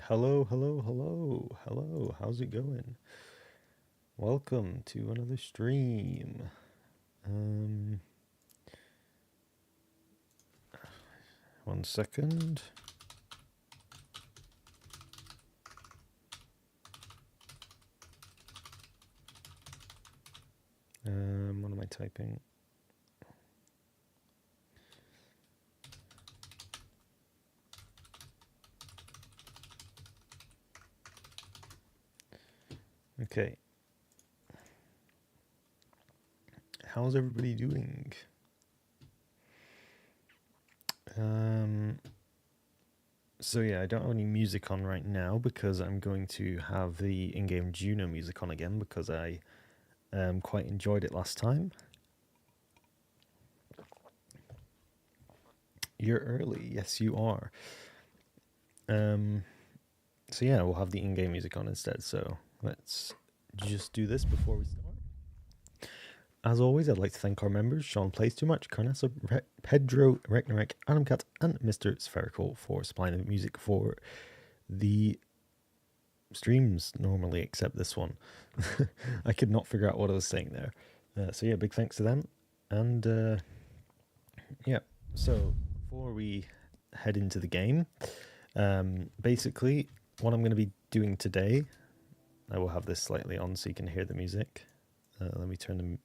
Hello, hello, hello, hello. How's it going? Welcome to another stream. One second. What am I typing? Okay. How's everybody doing? So yeah, I don't have any music on right now because I'm going to have the in-game Juno music on again because I quite enjoyed it last time. You're early, yes you are. So yeah, we'll have the in-game music on instead, so let's just do this before we start. As always, I'd like to thank our members, Sean Plays Too Much, Carnessa, Pedro, Ragnarok, Adamcat, and Mr. Spherical for supplying the music for the streams normally, except this one. I could not figure out what I was saying there. So yeah, big thanks to them. And yeah, so before we head into the game, basically what I'm going to be doing today, I will have this slightly on so you can hear the music. Let me turn the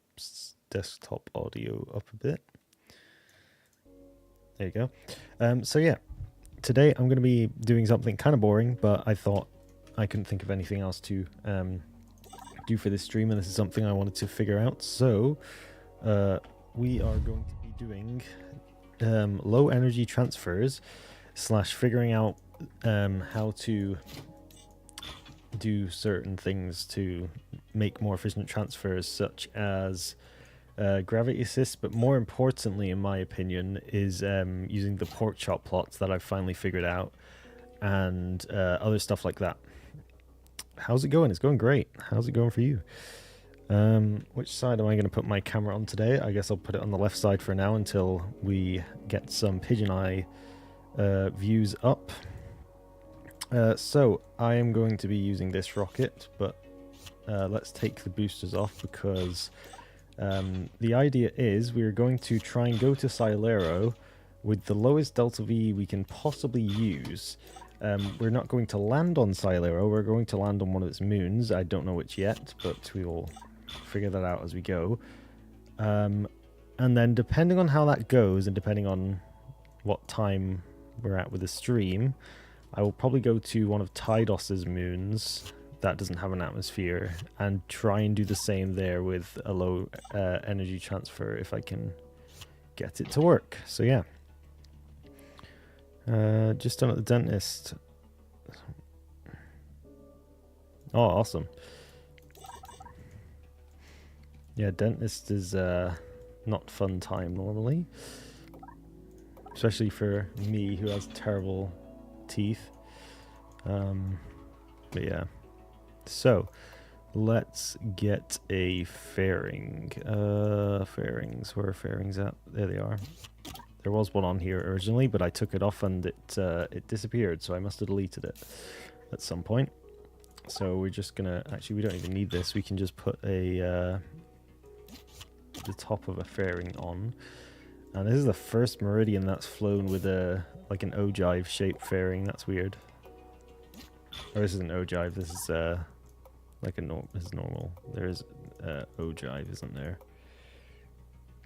desktop audio up a bit. There you go. So yeah, today I'm going to be doing something kind of boring, but I thought I couldn't think of anything else to do for this stream, and this is something I wanted to figure out. So we are going to be doing low energy transfers / figuring out how to do certain things to make more efficient transfers, such as gravity assist, but more importantly, in my opinion, is using the pork chop plots that I've finally figured out, and other stuff like that. How's it going? It's going great. How's it going for you? Which side am I going to put my camera on today? I guess I'll put it on the left side for now until we get some pigeon eye views up. So I am going to be using this rocket, but let's take the boosters off, because the idea is we're going to try and go to Silero with the lowest delta V we can possibly use. We're not going to land on Silero, we're going to land on one of its moons. I don't know which yet, but we will figure that out as we go. And then depending on how that goes, and depending on what time we're at with the stream, I will probably go to one of Tidos's moons that doesn't have an atmosphere, and try and do the same there with a low energy transfer if I can get it to work. So yeah. Just done at the dentist. Oh, awesome. Yeah, dentist is not fun time normally. Especially for me, who has terrible teeth. But yeah. So, let's get a fairing. Fairings. Where are fairings at? There they are. There was one on here originally, but I took it off and it disappeared, so I must have deleted it at some point. So we're just gonna... Actually, we don't even need this. We can just put a... the top of a fairing on. And this is the first meridian that's flown with a... like an ogive shaped fairing. That's weird. Or this isn't ogive, this is like a this is normal. There's ogive, isn't there?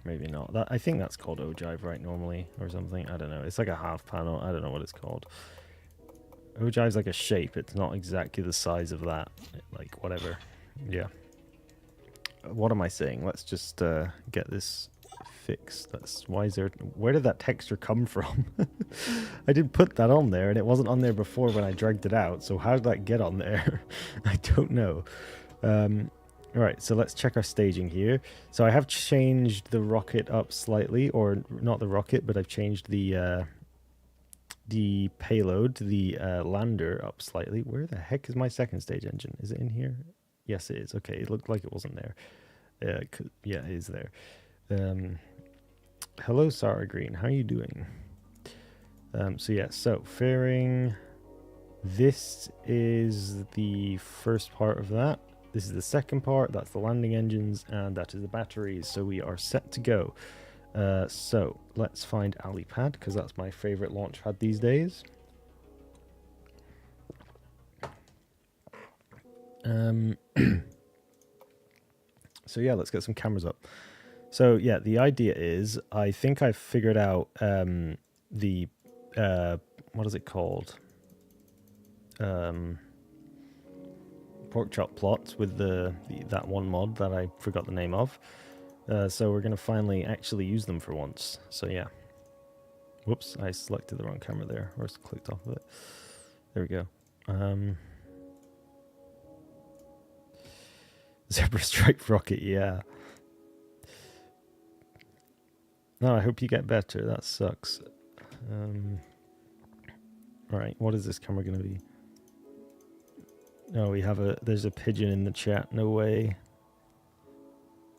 Maybe not. That, I think that's called ogive, right, normally, or something. I don't know. It's like a half panel. I don't know what it's called. Ogive's like a shape. It's not exactly the size of that. Like, whatever. Yeah. What am I saying? Let's just get this fixed. That's why is there... Where did that texture come from? I did put that on there, and it wasn't on there before when I dragged it out. So how did that get on there? I don't know. Alright, so let's check our staging here. So I have changed the rocket up slightly, or not the rocket, but I've changed the payload, the lander up slightly. Where the heck is my second stage engine? Is it in here? Yes, it is. Okay, it looked like it wasn't there. Yeah, it is there. Hello, Sarah Green. How are you doing? So yeah, so fairing. This is the first part of that. This is the second part. That's the landing engines, and that is the batteries. So we are set to go. So let's find Alipad, because that's my favorite launch pad these days. So yeah, let's get some cameras up. So yeah, the idea is, I think I've figured out the what is it called? Pork chop plots with that one mod that I forgot the name of. So we're gonna finally actually use them for once. So yeah. Whoops, I selected the wrong camera there, or clicked off of it. There we go. Zebra stripe rocket, yeah. No, I hope you get better. That sucks. Alright, what is this camera gonna be? Oh, there's a pigeon in the chat. No way.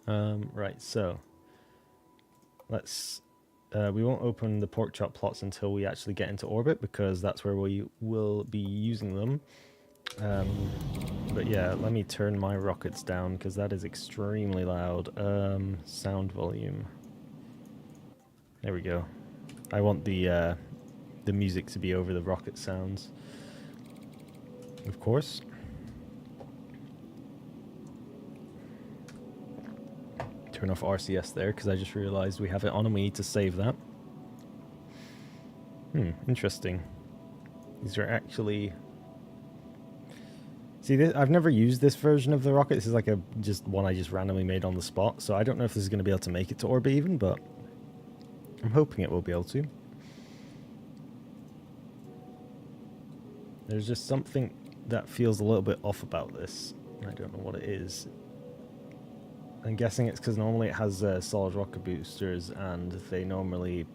Right, so let's we won't open the pork chop plots until we actually get into orbit, because that's where we will be using them. But yeah, let me turn my rockets down, because that is extremely loud. Sound volume. There we go. I want the music to be over the rocket sounds, of course. Turn off RCS there, because I just realized we have it on and we need to save that. Interesting. These are actually... See, this, I've never used this version of the rocket. This is like just one I just randomly made on the spot, so I don't know if this is going to be able to make it to orbit even, but I'm hoping it will be able to. There's just something that feels a little bit off about this. I don't know what it is. I'm guessing it's because normally it has solid rocket boosters, and they normally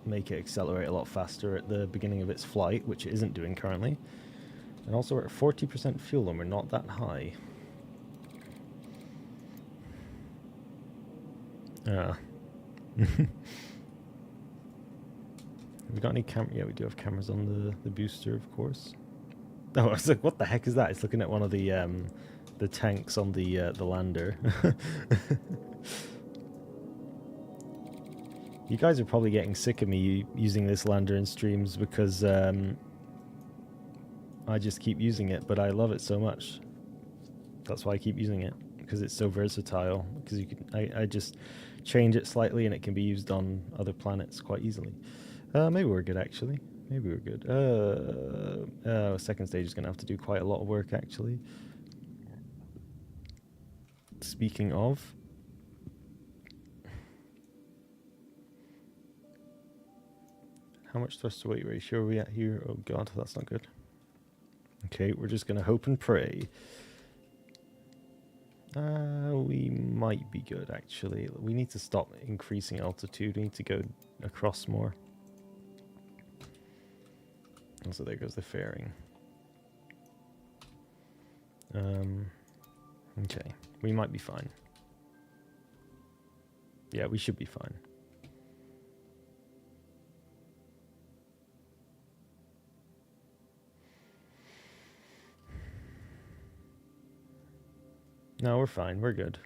make it accelerate a lot faster at the beginning of its flight, which it isn't doing currently. And also we're at 40% fuel and we're not that high. Have we got any camera? Yeah, we do have cameras on the booster, of course. Oh, I was like, what the heck is that? It's looking at one of the tanks on the lander. You guys are probably getting sick of me using this lander in streams because I just keep using it, but I love it so much. That's why I keep using it, because it's so versatile. Because you can, I just change it slightly and it can be used on other planets quite easily. Maybe we're good actually. Maybe we're good. Second stage is going to have to do quite a lot of work actually. Speaking of, how much thrust to weight ratio are we at here? Oh god, that's not good. Okay, we're just going to hope and pray. We might be good actually. We need to stop increasing altitude. We need to go across more. And so there goes the fairing. Okay, we might be fine. Yeah, we should be fine. No, we're fine. We're good.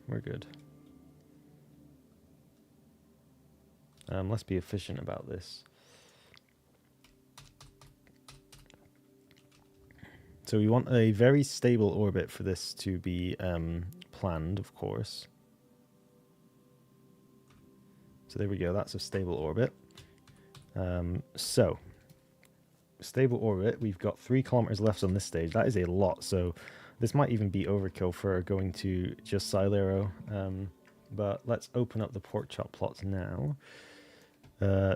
We're good. Let's be efficient about this. So we want a very stable orbit for this to be planned, of course. So there we go. That's a stable orbit. So, stable orbit. We've got 3 kilometers left on this stage. That is a lot. So this might even be overkill for going to just Silero. But let's open up the pork chop plots now.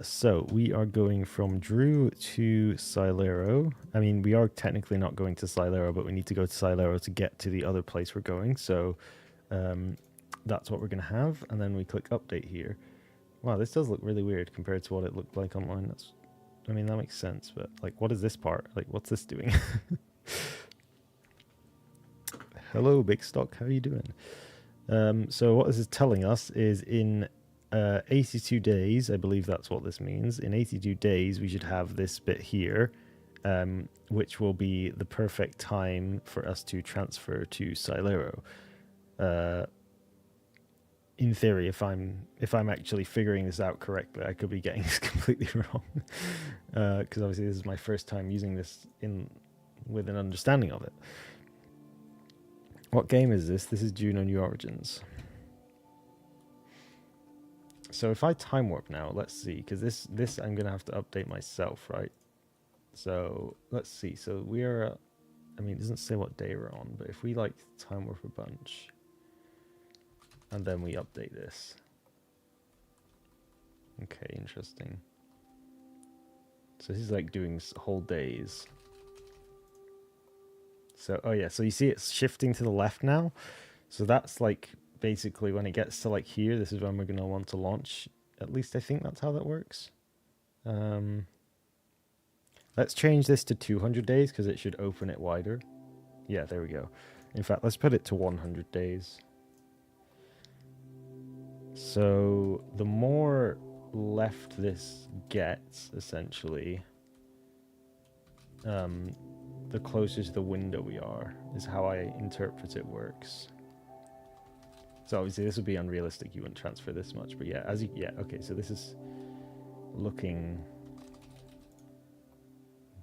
So we are going from Drew to Silero. I mean, we are technically not going to Silero, but we need to go to Silero to get to the other place we're going. So that's what we're going to have. And then we click update here. Wow, this does look really weird compared to what it looked like online. I mean, that makes sense, but like, what is this part? Like, what's this doing? Hello, Big Stock. How are you doing? So what this is telling us is in 82 days, I believe that's what this means. In 82 days, we should have this bit here, which will be the perfect time for us to transfer to Silero. In theory, if I'm actually figuring this out correctly, I could be getting this completely wrong, because obviously this is my first time using this with an understanding of it. What game is this? This is Juno New Origins. So if I time warp now, let's see, because this I'm gonna have to update myself, right? So let's see. So we are, I mean, it doesn't say what day we're on, but if we like time warp a bunch, and then we update this. Okay, interesting. So this is like doing whole days. So, oh yeah, so you see it's shifting to the left now. So that's like basically when it gets to like here, this is when we're going to want to launch. At least I think that's how that works. Let's change this to 200 days because it should open it wider. Yeah, there we go. In fact, let's put it to 100 days. So the more left this gets, essentially, the closer to the window we are, is how I interpret it works. So obviously this would be unrealistic, you wouldn't transfer this much, but yeah, okay, so this is looking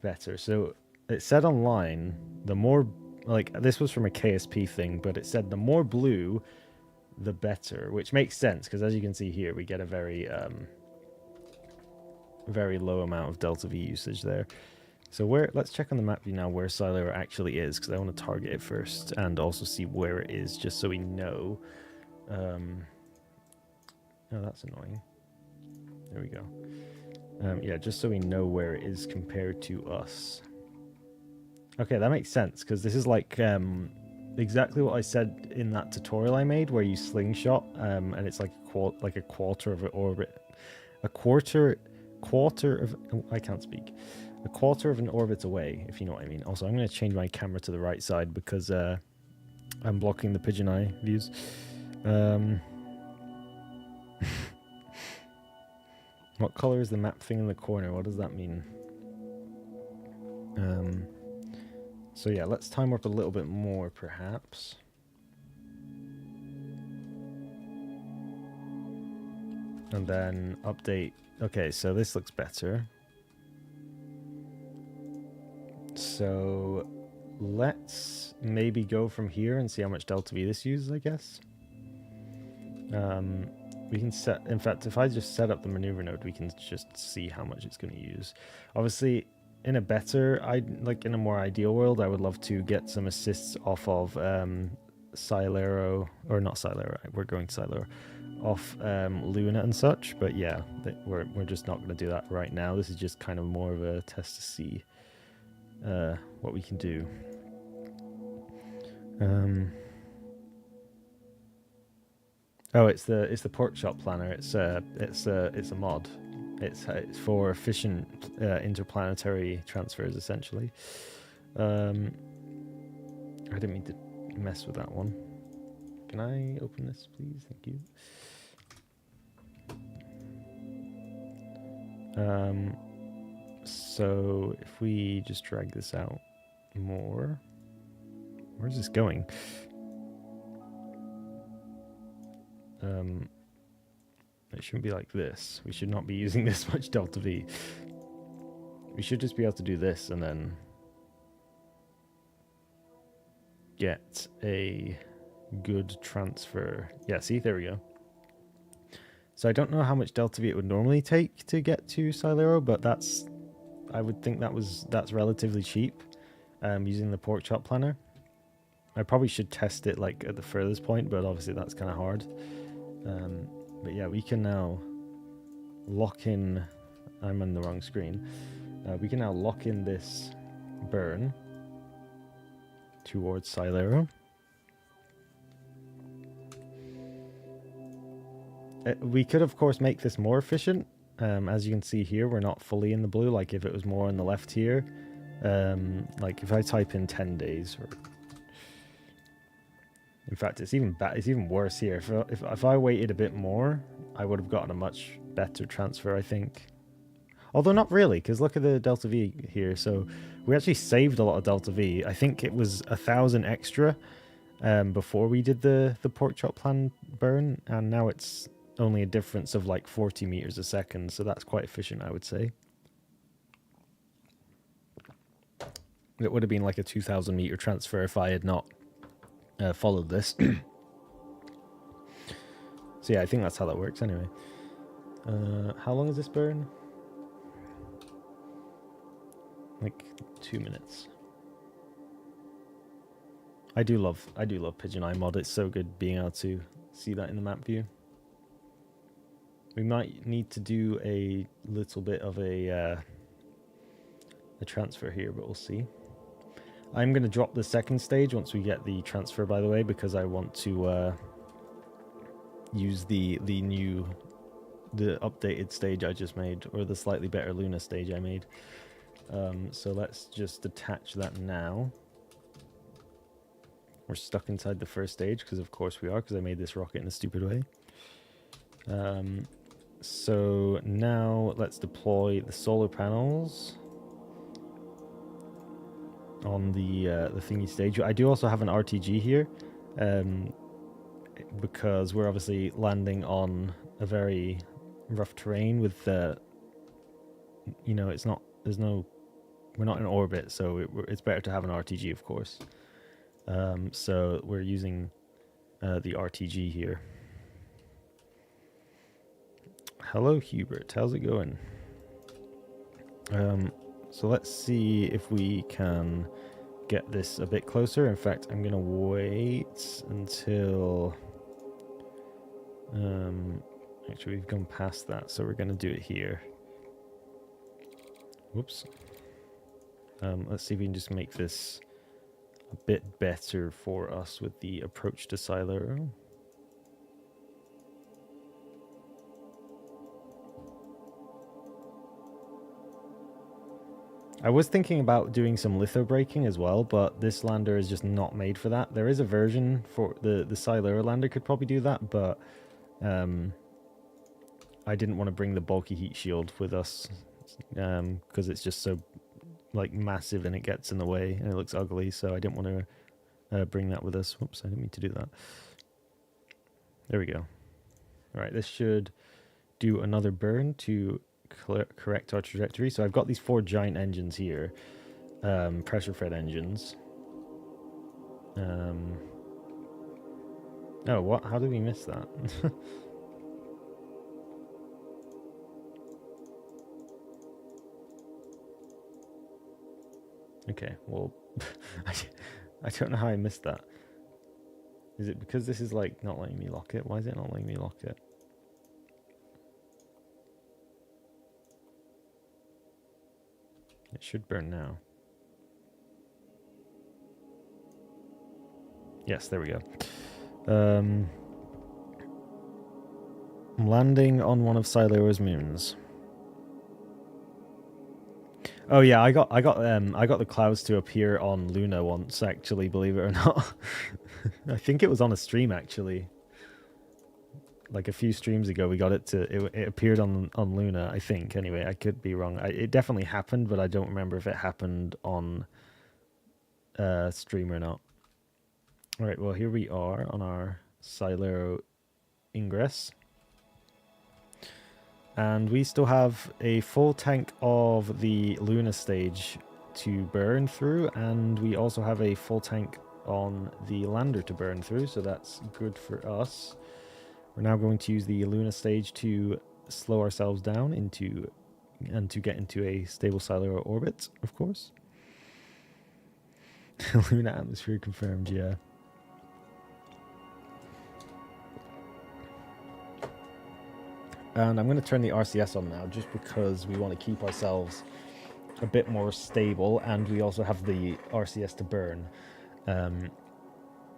better. So it said online, the more, like, this was from a KSP thing, but it said the more blue, the better, which makes sense, because as you can see here, we get a very low amount of delta V usage there. So let's check on the map view now where Silero actually is, because I want to target it first and also see where it is, just so we know. Oh, that's annoying. There we go. Yeah, just so we know where it is compared to us. Okay, that makes sense, because this is like exactly what I said in that tutorial I made, where you slingshot, and it's like a quarter of an orbit, a quarter of, oh, I can't speak, a quarter of an orbit away, if you know what I mean. Also, I'm going to change my camera to the right side because I'm blocking the pigeon eye views. What color is the map thing in the corner? What does that mean? So yeah, let's time warp a little bit more, perhaps. And then update. Okay, so this looks better. So let's maybe go from here and see how much delta V this uses, I guess. We can set, in fact, if I just set up the maneuver node, we can just see how much it's going to use. Obviously, in a better, in a more ideal world, I would love to get some assists off of Silero, or not Silero, we're going Silero, off Luna and such, but yeah, we're just not going to do that right now. This is just kind of more of a test to see what we can do. Oh, it's the pork chop planner. It's a mod. It's for efficient interplanetary transfers, essentially. I didn't mean to mess with that one. Can I open this, please? Thank you. So if we just drag this out more, where's this going? It shouldn't be like this. We should not be using this much delta V. We should just be able to do this and then get a good transfer. Yeah, see, there we go. So I don't know how much delta V it would normally take to get to Silero, but I would think that's relatively cheap using the pork chop planner. I probably should test it like at the furthest point, but obviously that's kind of hard. But yeah, we can now lock in. I'm on the wrong screen. We can now lock in this burn towards Silero. We could, of course, make this more efficient. As you can see here, we're not fully in the blue. Like if it was more on the left here, like if I type in 10 days, or in fact, it's even worse here. If I waited a bit more, I would have gotten a much better transfer, I think. Although not really, because look at the delta V here. So we actually saved a lot of delta V. I think it was 1,000 extra before we did the pork chop plan burn, and now it's only a difference of like 40 meters a second. So that's quite efficient, I would say. It would have been like a 2,000 meter transfer if I had not followed this. So yeah, I think that's how that works anyway. How long is this burn? Like 2 minutes. I do love Pigeon Eye mod. It's so good being able to see that in the map view. We might need to do a little bit of a transfer here, but we'll see. I'm going to drop the second stage once we get the transfer, by the way, because I want to use the updated stage I just made, or the slightly better Luna stage I made. So let's just attach that now. We're stuck inside the first stage, because of course we are, because I made this rocket in a stupid way. So now let's deploy the solar panels on the thingy stage. I do also have an RTG here, because we're obviously landing on a very rough terrain with you know, we're not in orbit, so it's better to have an RTG, of course. So we're using the RTG here. Hello, Hubert. How's it going? So let's see if we can get this a bit closer. In fact, I'm going to wait until... actually, we've gone past that, so we're going to do it here. Whoops. Let's see if we can just make this a bit better for us with the approach to Silo. I was thinking about doing some litho braking as well, but this lander is just not made for that. There is a version for the Silura lander could probably do that, but I didn't want to bring the bulky heat shield with us because it's just so like massive and it gets in the way and it looks ugly, so I didn't want to bring that with us. Whoops, I didn't mean to do that. There we go. All right, this should do another burn to correct our trajectory. So I've got these 4 giant engines here, pressure fed engines. Oh, what? How did we miss that? Okay, well, I don't know how I missed that. Is it because this is like not letting me lock it? Why is it not letting me lock it? It should burn now. Yes, there we go. I'm landing on one of Silura's moons. Oh yeah, I got the clouds to appear on Luna once, actually, believe it or not. I think it was on a stream actually. Like a few streams ago, we got it to it appeared on Luna, I think. Anyway, I could be wrong. It definitely happened, but I don't remember if it happened on stream or not. All right, well here we are on our Silero ingress. And we still have a full tank of the Luna stage to burn through, and we also have a full tank on the lander to burn through, so that's good for us. We're now going to use the Luna stage to slow ourselves down and to get into a stable Silero orbit, of course. Luna atmosphere confirmed, yeah. And I'm going to turn the RCS on now just because we want to keep ourselves a bit more stable, and we also have the RCS to burn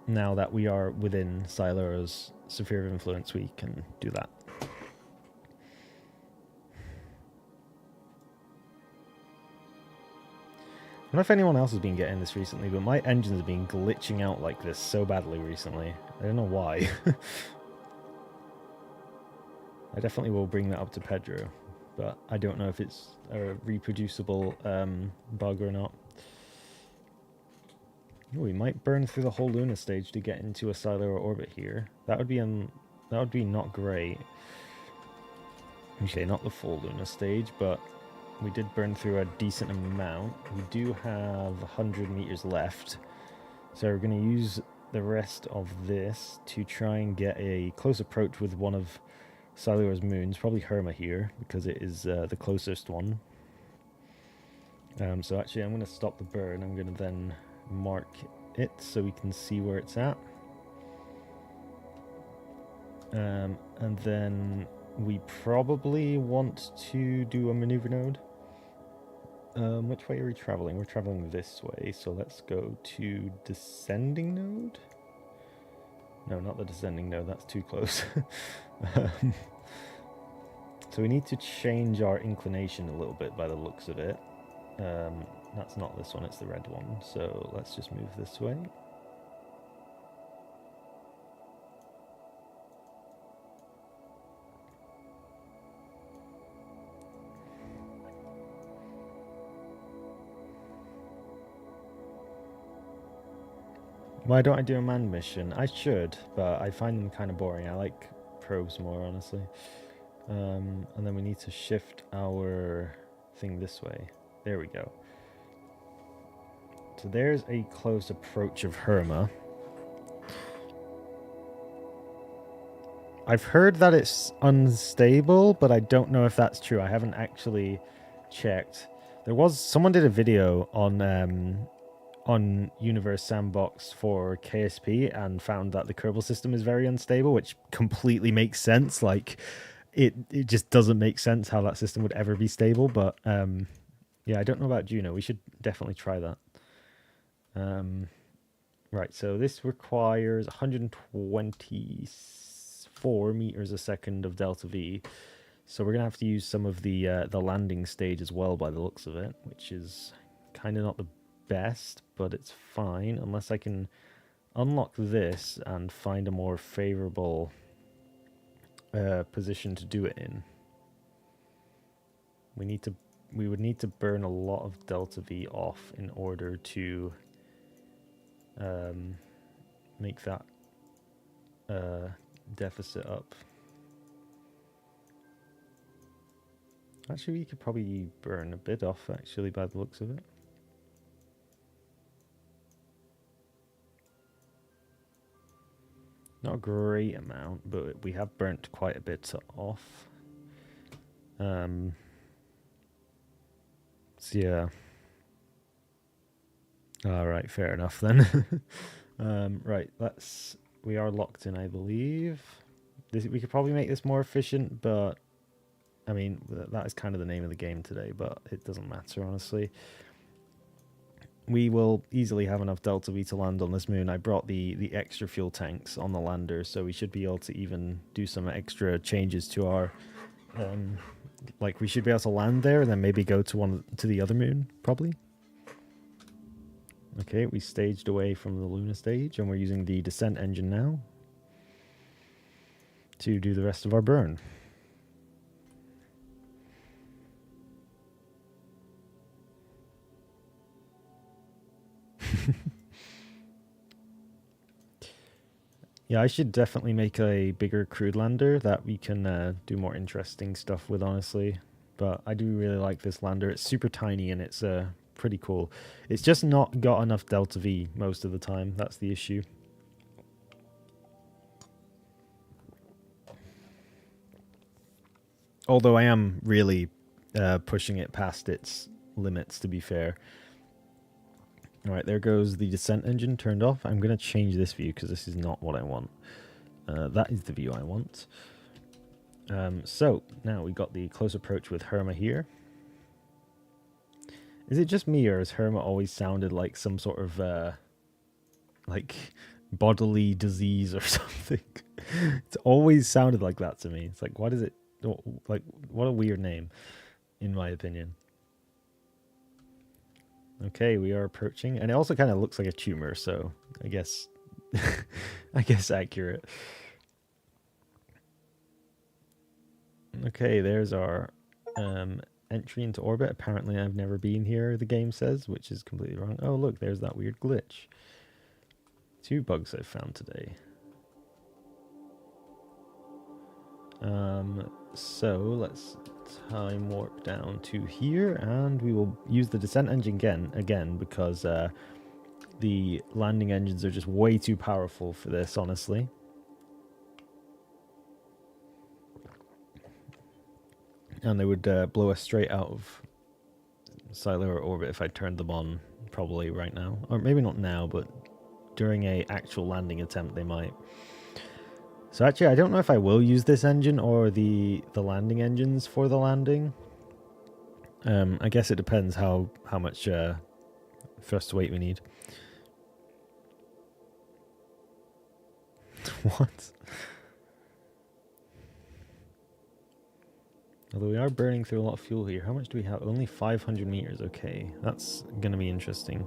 now that we are within Silero's sphere of influence. We can do that. I don't know if anyone else has been getting this recently, but my engines have been glitching out like this so badly recently. I don't know why. I definitely will bring that up to Pedro, but I don't know if it's a reproducible bug or not. Ooh, we might burn through the whole Luna stage to get into a Silero orbit here. That would be not great. Okay, not the full Luna stage, but we did burn through a decent amount. We do have 100 meters left, so we're going to use the rest of this to try and get a close approach with one of Silero's moons, probably Herma here, because it is the closest one. So actually I'm going to stop the burn. I'm going to then mark it so we can see where it's at. And then we probably want to do a maneuver node. Which way are we traveling? We're traveling this way, so let's go to descending node. No, not the descending node, that's too close. So we need to change our inclination a little bit by the looks of it. That's not this one, it's the red one. So let's just move this way. Why don't I do a manned mission? I should, but I find them kind of boring. I like probes more, honestly. And then we need to shift our thing this way. There we go. So there's a close approach of Herma. I've heard that it's unstable, but I don't know if that's true. I haven't actually checked. Someone did a video on Universe Sandbox for KSP and found that the Kerbal system is very unstable, which completely makes sense. Like, it just doesn't make sense how that system would ever be stable, but Yeah, I don't know about Juno. We should definitely try that. Right, so this requires 124 meters a second of delta V. So we're gonna have to use some of the landing stage as well, by the looks of it, which is kind of not the best, but it's fine unless I can unlock this and find a more favorable position to do it in. We would need to burn a lot of delta V off in order to make that deficit up. Actually, we could probably burn a bit off, actually, by the looks of it. Not a great amount, but we have burnt quite a bit off. So yeah. Alright, fair enough then. Right, we are locked in, I believe. We could probably make this more efficient, but I mean, that is kind of the name of the game today, but it doesn't matter, honestly. We will easily have enough Delta V to land on this moon. I brought the extra fuel tanks on the lander, so we should be able to even do some extra changes to our... like, we should be able to land there and then maybe go to the other moon, probably. Okay, we staged away from the Luna stage, and we're using the descent engine now to do the rest of our burn. Yeah, I should definitely make a bigger crude lander that we can do more interesting stuff with, honestly. But I do really like this lander. It's super tiny and it's pretty cool. It's just not got enough Delta V most of the time. That's the issue. Although I am really pushing it past its limits, to be fair. Alright, there goes the descent engine turned off. I'm going to change this view because this is not what I want. That is the view I want. So, now we got the close approach with Herma here. Is it just me, or has Herma always sounded like some sort of, like, bodily disease or something? It's always sounded like that to me. It's like, what is it? Like, what a weird name, in my opinion. Okay, we are approaching, and it also kind of looks like a tumor, so I guess, I guess accurate. Okay, there's our entry into orbit. Apparently, I've never been here, the game says, which is completely wrong. Oh, look, there's that weird glitch. 2 bugs I've found today. So let's time warp down to here, and we will use the descent engine again because the landing engines are just way too powerful for this, honestly. And they would blow us straight out of cellular orbit if I turned them on, probably right now. Or maybe not now, but during a actual landing attempt they might. So actually, I don't know if I will use this engine or the landing engines for the landing. I guess it depends how much thrust weight we need. What? Although we are burning through a lot of fuel here. How much do we have? Only 500 meters. Okay, that's going to be interesting.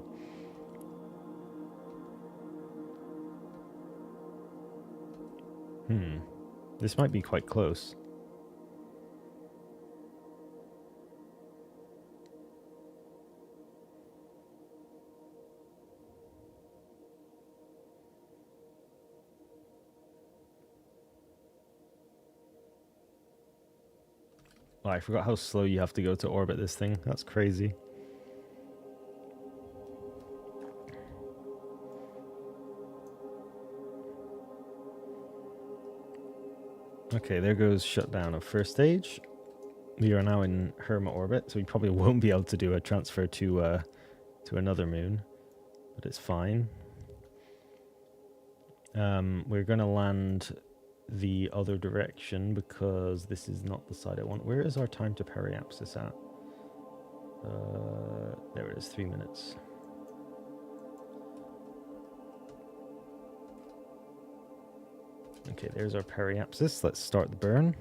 This might be quite close. Oh, I forgot how slow you have to go to orbit this thing. That's crazy. Okay, there goes shutdown of first stage. We are now in Herma orbit, so we probably won't be able to do a transfer to another moon, but it's fine. We're going to land the other direction because this is not the side I want. Where is our time to periapsis at? There it is, 3 minutes. Okay, there's our periapsis. Let's start the burn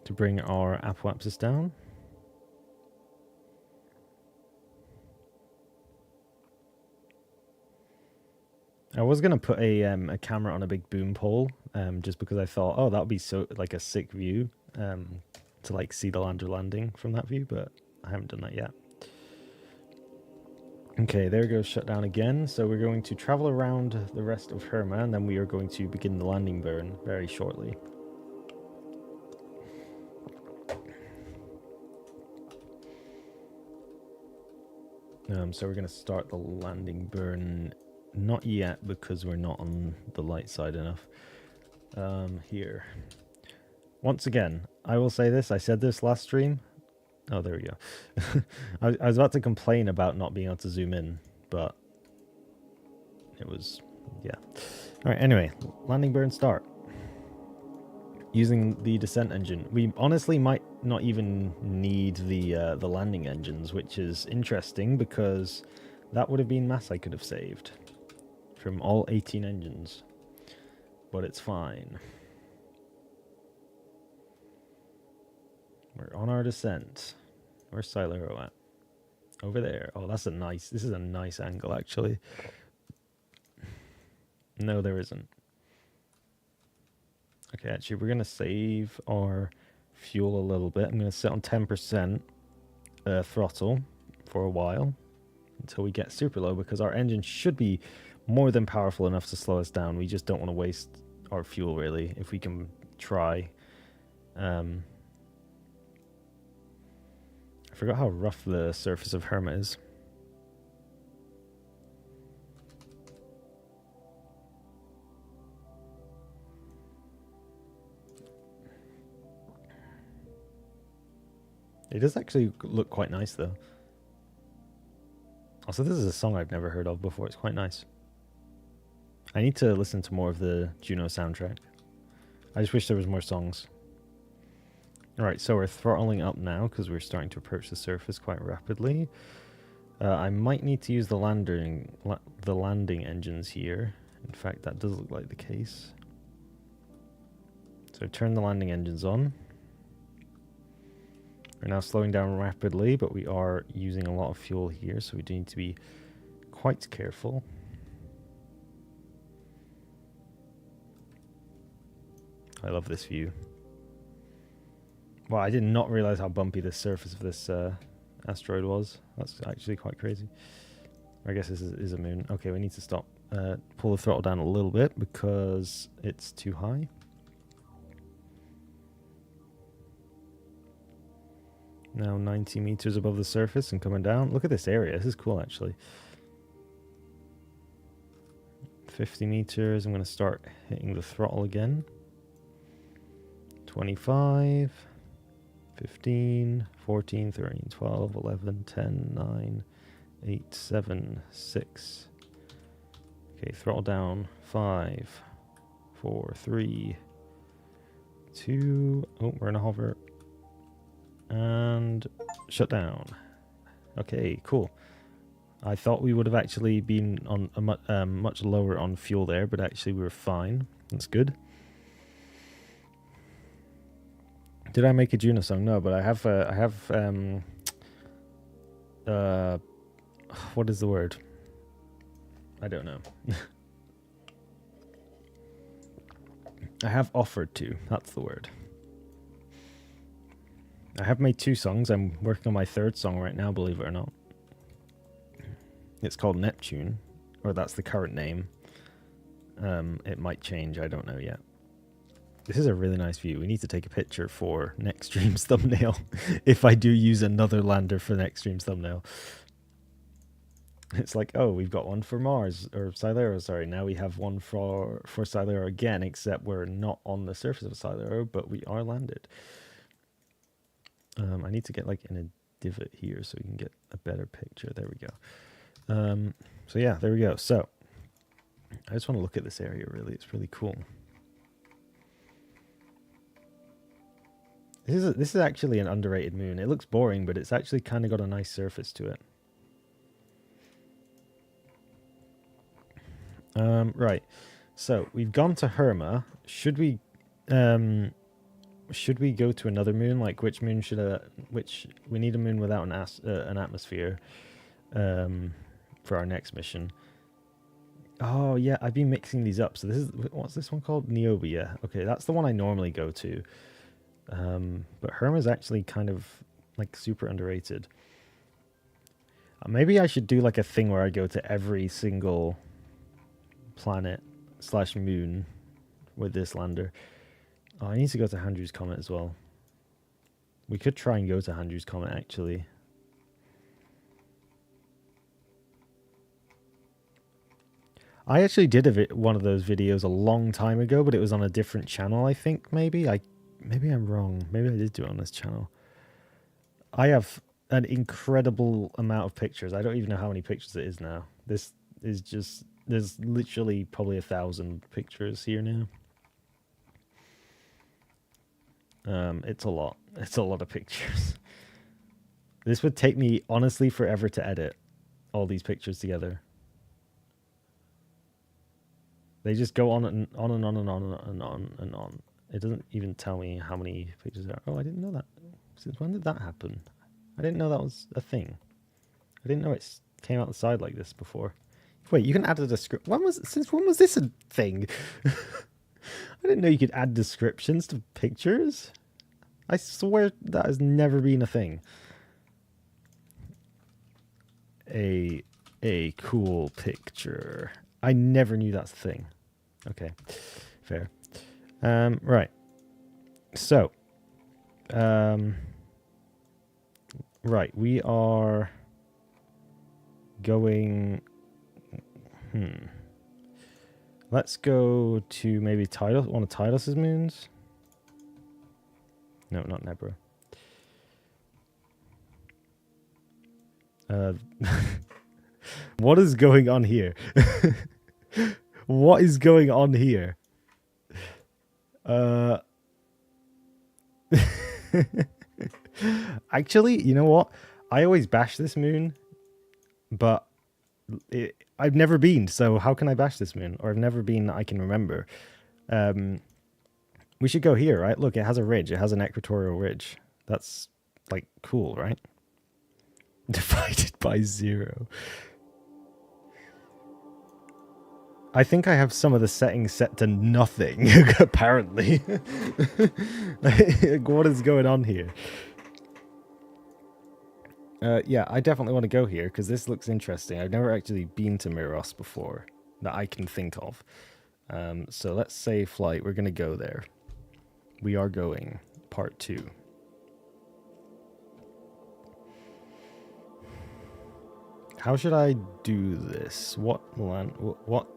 to bring our apoapsis down. I was gonna put a camera on a big boom pole, just because I thought, oh, that would be so like a sick view, to like see the lander landing from that view, but I haven't done that yet. Okay, there goes shutdown again. So we're going to travel around the rest of Herma, and then we are going to begin the landing burn very shortly. So we're going to start the landing burn. Not yet, because we're not on the light side enough. Here. Once again, I will say this. I said this last stream. Oh, there we go. I was about to complain about not being able to zoom in, but it was, yeah. All right, anyway, landing burn start. Using the descent engine. We honestly might not even need the landing engines, which is interesting because that would have been mass I could have saved from all 18 engines. But it's fine. We're on our descent. Where's Silero at? Over there. Oh, this is a nice angle, actually. No, there isn't. Okay, actually, we're going to save our fuel a little bit. I'm going to sit on 10% throttle for a while until we get super low, because our engine should be more than powerful enough to slow us down. We just don't want to waste our fuel, really, if we can try. I forgot how rough the surface of Herma is. It does actually look quite nice, though. Also, this is a song I've never heard of before. It's quite nice. I need to listen to more of the Juno soundtrack. I just wish there was more songs. Alright, so we're throttling up now because we're starting to approach the surface quite rapidly. I might need to use the landing engines here. In fact, that does look like the case. So turn the landing engines on. We're now slowing down rapidly, but we are using a lot of fuel here, so we do need to be quite careful. I love this view. Wow, I did not realize how bumpy the surface of this asteroid was. That's actually quite crazy. I guess this is a moon. Okay, we need to stop. Pull the throttle down a little bit because it's too high. Now 90 meters above the surface and coming down. Look at this area. This is cool, actually. 50 meters. I'm going to start hitting the throttle again. 25, 15, 14, 13, 12, 11, 10, 9, 8, 7, 6. Okay, throttle down. 5, 4, 3, 2. Oh, we're in a hover. And shut down. Okay, cool. I thought we would have actually been on a much lower on fuel there, but actually we were fine. That's good. Did I make a Juno song? No, but I have what is the word? I don't know. I have offered to. That's the word. I have made 2 songs. I'm working on my 3rd song right now, believe it or not. It's called Neptune, or that's the current name. It might change, I don't know yet. This is a really nice view. We need to take a picture for next stream's thumbnail, if I do use another lander for next stream's thumbnail. It's like, oh, we've got one for Mars, or Silero, sorry. Now we have one for Silero again, except we're not on the surface of Silero, but we are landed. I need to get like in a divot here so we can get a better picture. There we go. So yeah, there we go. So I just want to look at this area, really. It's really cool. This is actually an underrated moon. It looks boring, but it's actually kind of got a nice surface to it. Right. So we've gone to Herma. Should we go to another moon? Like, which moon should which we need a moon without an atmosphere for our next mission. Oh yeah, I've been mixing these up. So this is, what's this one called? Neobia. Okay, that's the one I normally go to. But Herma is actually kind of like super underrated. Maybe I should do like a thing where I go to every single planet / moon with this lander. Oh, I need to go to Andrew's Comet as well. We could try and go to Andrew's Comet actually. I actually did one of those videos a long time ago, but it was on a different channel, I think, maybe. Maybe I'm wrong. Maybe I did do it on this channel. I have an incredible amount of pictures. I don't even know how many pictures it is now. This is just... There's literally probably 1,000 pictures here now. It's a lot. It's a lot of pictures. This would take me, honestly, forever to edit all these pictures together. They just go on and on and on and on and on and on. It doesn't even tell me how many pictures there are. Oh, I didn't know that. Since when did that happen? I didn't know that was a thing. I didn't know it came out the side like this before. Wait, you can add a description. Since when was this a thing? I didn't know you could add descriptions to pictures. I swear that has never been a thing. A cool picture. I never knew that's a thing. Okay, fair. Right. So, right, we are going. Let's go to maybe Tidus. One of Tidus's moons. No, not Nebra. What is going on here? What is going on here? Actually, you know what? I always bash this moon, but I've never been, so how can I bash this moon? Or I've never been that I can remember. We should go here, right? Look, it has a ridge. It has an equatorial ridge. That's, like, cool, right? Divided by 0. I think I have some of the settings set to nothing, apparently. Like, what is going on here? Yeah, I definitely want to go here, because this looks interesting. I've never actually been to Miros before, that I can think of. So let's say flight. We're going to go there. We are going. Part 2. How should I do this? What land? What?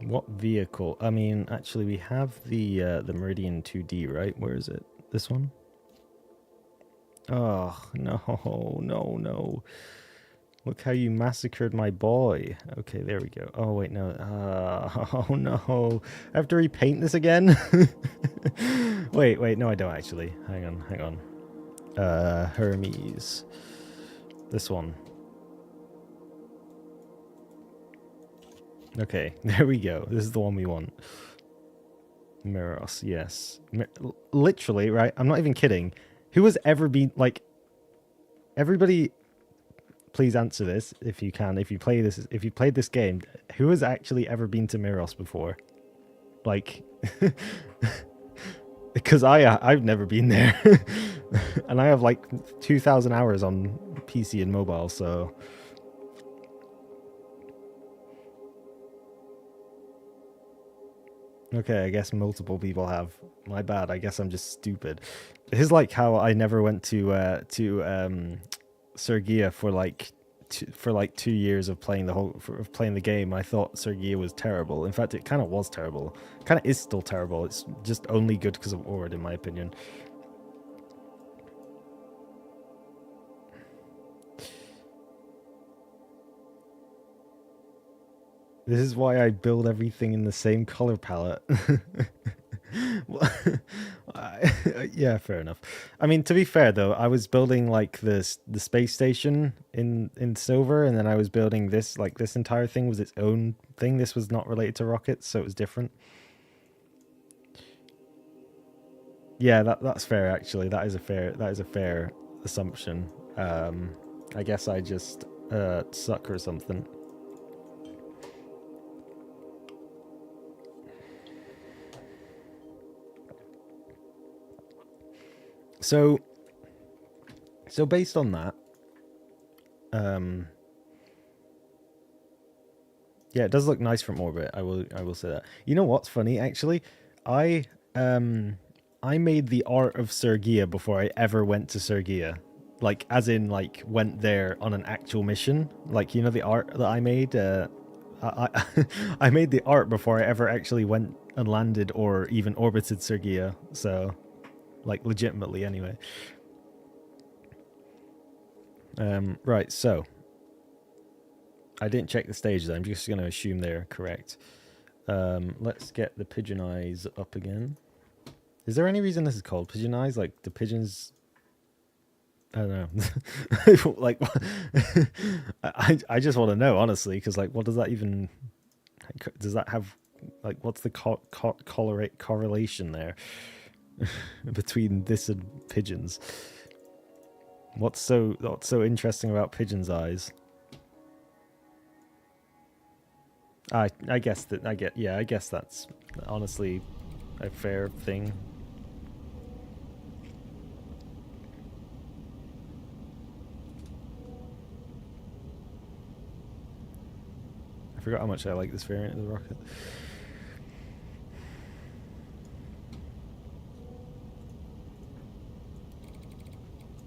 What vehicle? I mean, actually, we have the Meridian 2D, right? Where is it? This one? Oh, no, no, no. Look how you massacred my boy. Okay, there we go. Oh, wait, no. Oh, no. I have to repaint this again? Wait, no, I don't actually. Hang on. Hermes. This one. Okay, there we go. This is the one we want. Miros, yes. Literally, right? I'm not even kidding. Who has ever been, like... Everybody, please answer this if you can. If you played this game, who has actually ever been to Miros before? Like... Because I've never been there. And I have like 2,000 hours on PC and mobile, so... Okay, I guess multiple people have. My bad. I guess I'm just stupid. It is like how I never went to Sergia for like 2 years of playing the game. I thought Sergia was terrible. In fact, it kind of was terrible. Kind of is still terrible. It's just only good because of Ord, in my opinion. This is why I build everything in the same color palette. Well, yeah, fair enough. I mean, to be fair though, I was building like the space station in Silver, and then I was building this, like this entire thing was its own thing. This was not related to rockets, so it was different. Yeah, that's fair actually. That is a fair assumption. I guess I just suck or something. So based on that, um, yeah, it does look nice from orbit. I will say that. You know what's funny actually? I um I made the art of Sergia before I ever went to Sergia. Like as in like went there on an actual mission. Like you know the art that I made I made the art before I ever actually went and landed or even orbited Sergia. So like legitimately anyway. Right, so I didn't check the stages. I'm just going to assume they're correct. Let's get the pigeon eyes up again. Is there any reason this is called pigeon eyes? Like the pigeons, I don't know. Like, I just want to know honestly, because like, what does that even? Does that have like what's the correlation there between this and pigeons? What's so interesting about pigeons' eyes? I guess that I guess that's honestly a fair thing. I forgot how much I like this variant of the rocket.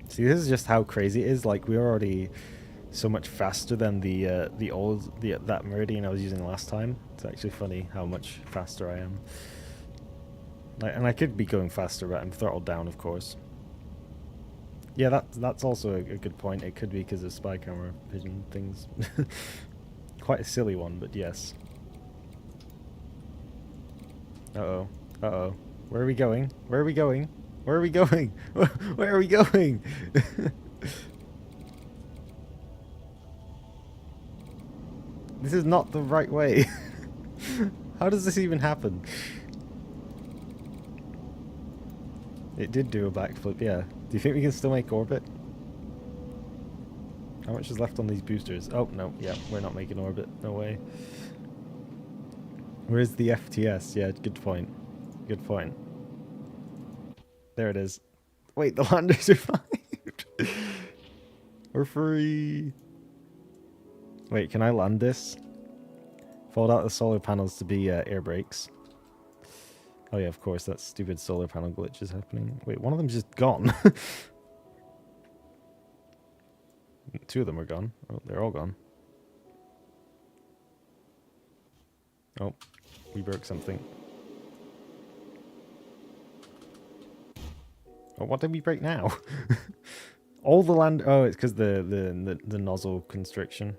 See, this is just how crazy it is. Like we're already so much faster than that Meridian I was using last time. It's actually funny how much faster I am. And I could be going faster, but I'm throttled down, of course. Yeah, that's also a good point. It could be because of spy camera pigeon things. Quite a silly one, but yes. Uh-oh. Uh-oh. Where are we going? Where are we going? Where are we going? Where are we going? This is not the right way. How does this even happen? It did do a backflip, yeah. Do you think we can still make orbit? How much is left on these boosters? Oh, no, yeah, we're not making orbit. No way. Where's the FTS? Yeah, good point. Good point. There it is. Wait, the lander survived. We're free. Wait, can I land this? Fold out the solar panels to be air brakes. Oh yeah, of course, that stupid solar panel glitch is happening. Wait, one of them's just gone. Two of them are gone. Oh, they're all gone. Oh, we broke something. Oh, what did we break now? All the land... Oh, it's because the nozzle constriction.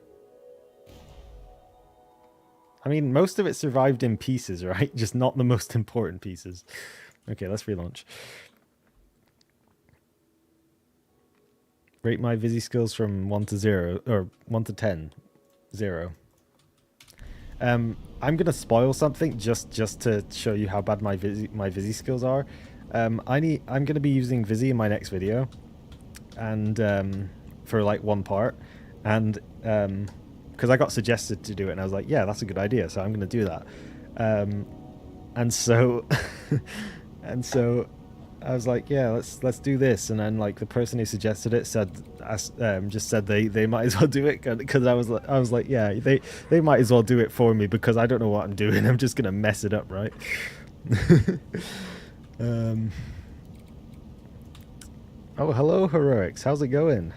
I mean, most of it survived in pieces, right? Just not the most important pieces. Okay, let's relaunch. Rate my Visi skills from 1 to 0, or 1 to 10. 0. I'm gonna spoil something just to show you how bad my Visi skills are. I'm gonna be using Visi in my next video, and for like one part, and because I got suggested to do it, and I was like, yeah, that's a good idea, so I'm gonna do that. And so and so I was like, yeah, let's do this, and then like the person who suggested it said, just said they might as well do it, because I was like, yeah, they might as well do it for me, because I don't know what I'm doing. I'm just gonna mess it up, right? Oh, hello, Heroics. How's it going?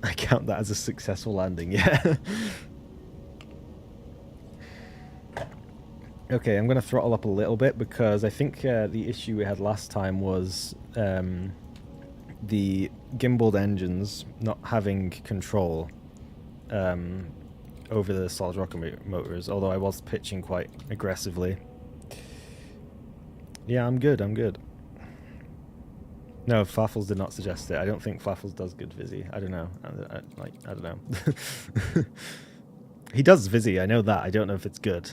I count that as a successful landing, yeah. Okay, I'm going to throttle up a little bit, because I think the issue we had last time was the gimbaled engines not having control over the solid rocket motors, although I was pitching quite aggressively. Yeah, I'm good. I'm good. No, Flaffles did not suggest it. I don't think Flaffles does good Vizzy. I don't know. I don't know. He does Vizzy. I know that. I don't know if it's good.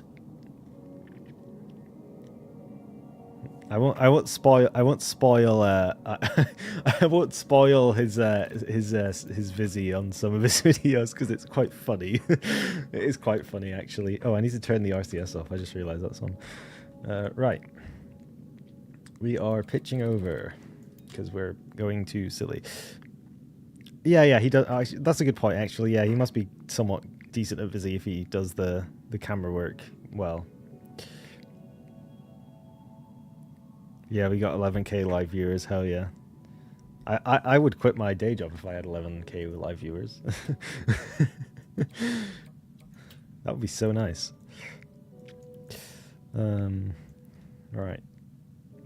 I won't. I won't spoil. I won't spoil. I won't spoil his Vizzy on some of his videos because it's quite funny. It is quite funny actually. Oh, I need to turn the RCS off. I just realized that's on. Right. We are pitching over because we're going too silly. Yeah, he does. That's a good point, actually. Yeah, he must be somewhat decent at Vizzy if he does the camera work well. Yeah, we got 11k live viewers. Hell yeah. I would quit my day job if I had 11k live viewers. That would be so nice. All right.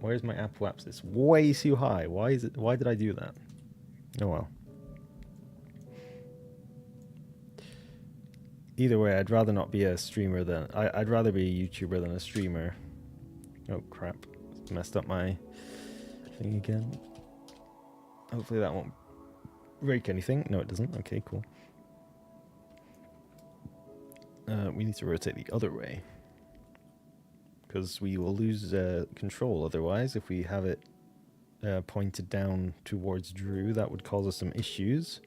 Where's my Apple Apps? It's way too high. Why is it? Why did I do that? Oh well. Either way, I'd rather not be a streamer than I'd rather be a YouTuber than a streamer. Oh crap! Messed up my thing again. Hopefully that won't break anything. No, it doesn't. Okay, cool. We need to rotate the other way because we will lose control otherwise if we have it pointed down towards Drew. That would cause us some issues.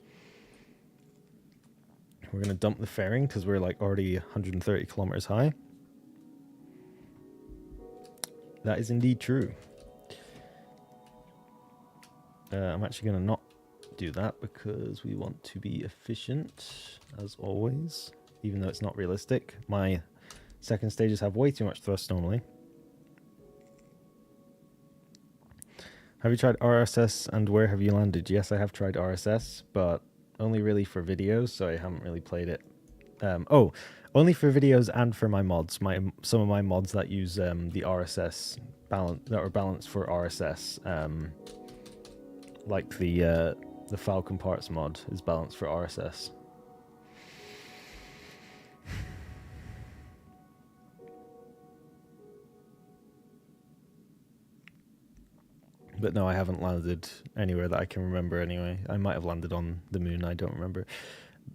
We're going to dump the fairing because we're like already 130 kilometers high. That is indeed true. I'm actually going to not do that because we want to be efficient as always, even though it's not realistic. My second stages have way too much thrust normally. Have you tried RSS and where have you landed? Yes, I have tried RSS, but only really for videos, so I haven't really played it. Only for videos and for my mods. Some of my mods that use the RSS balance that are balanced for RSS, like the Falcon Parts mod is balanced for RSS. But no, I haven't landed anywhere that I can remember anyway. I might have landed on the moon, I don't remember.